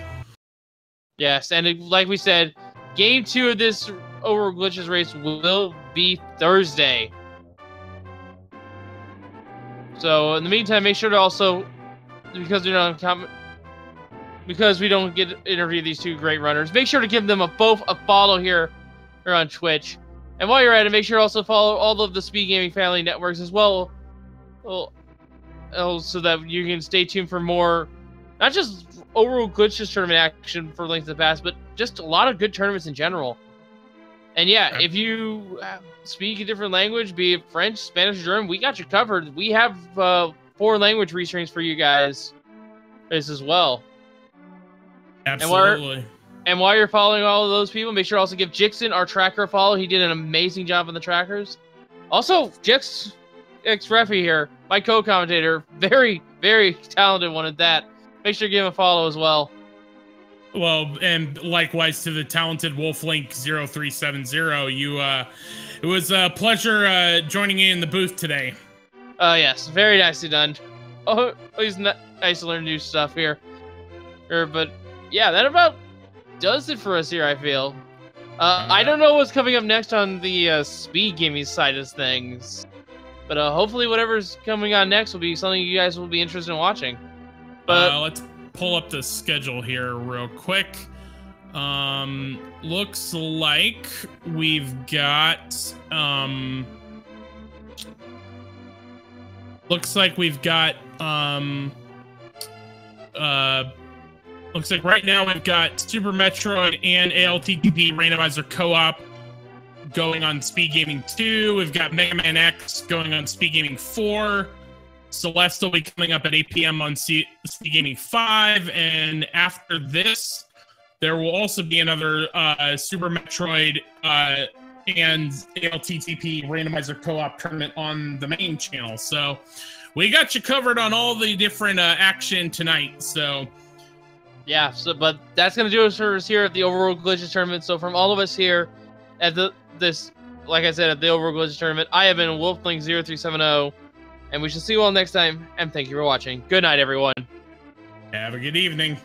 Yes, and like we said, Game 2 of this Overworld Glitches race will be Thursday. So in the meantime, make sure to also, because we don't get to interview these two great runners, make sure to give them both a follow here on Twitch. And while you're at it, make sure to also follow all of the Speed Gaming family networks as well, so that you can stay tuned for more, not just Overworld Glitches tournament action for Link to the Past, but just a lot of good tournaments in general. And yeah, if you speak a different language, be it French, Spanish, or German, we got you covered. We have 4 language restreams for you guys as well. Absolutely. And while you're following all of those people, make sure to also give Jixon, our tracker, a follow. He did an amazing job on the trackers. Also, Jix, ex-Refi here, my co-commentator, very, very talented one at that. Make sure to give him a follow as well. Well, and likewise to the talented Wolflink0370. It was a pleasure joining you in the booth today. Yes, very nicely done. Oh, he's nice to learn new stuff here. But yeah, that about does it for us here, I feel. I don't know what's coming up next on the Speed Gaming side of things. But hopefully whatever's coming on next will be something you guys will be interested in watching. But let's pull up the schedule here real quick. Looks like we've got looks like right now we've got Super Metroid and ALTTP Randomizer Co-op going on Speed Gaming 2. We've got Mega Man X going on Speed Gaming 4. Celeste will be coming up at 8 p.m. on Speed Gaming 5. And after this, there will also be another Super Metroid and ALTTP Randomizer Co-op tournament on the main channel. So we got you covered on all the different action tonight. So yeah, but that's gonna do it for us here at the Overworld Glitches tournament. So from all of us here at like I said, at the Overworld Glitches tournament, I have been Wolflink0370, and we shall see you all next time. And thank you for watching. Good night, everyone. Have a good evening.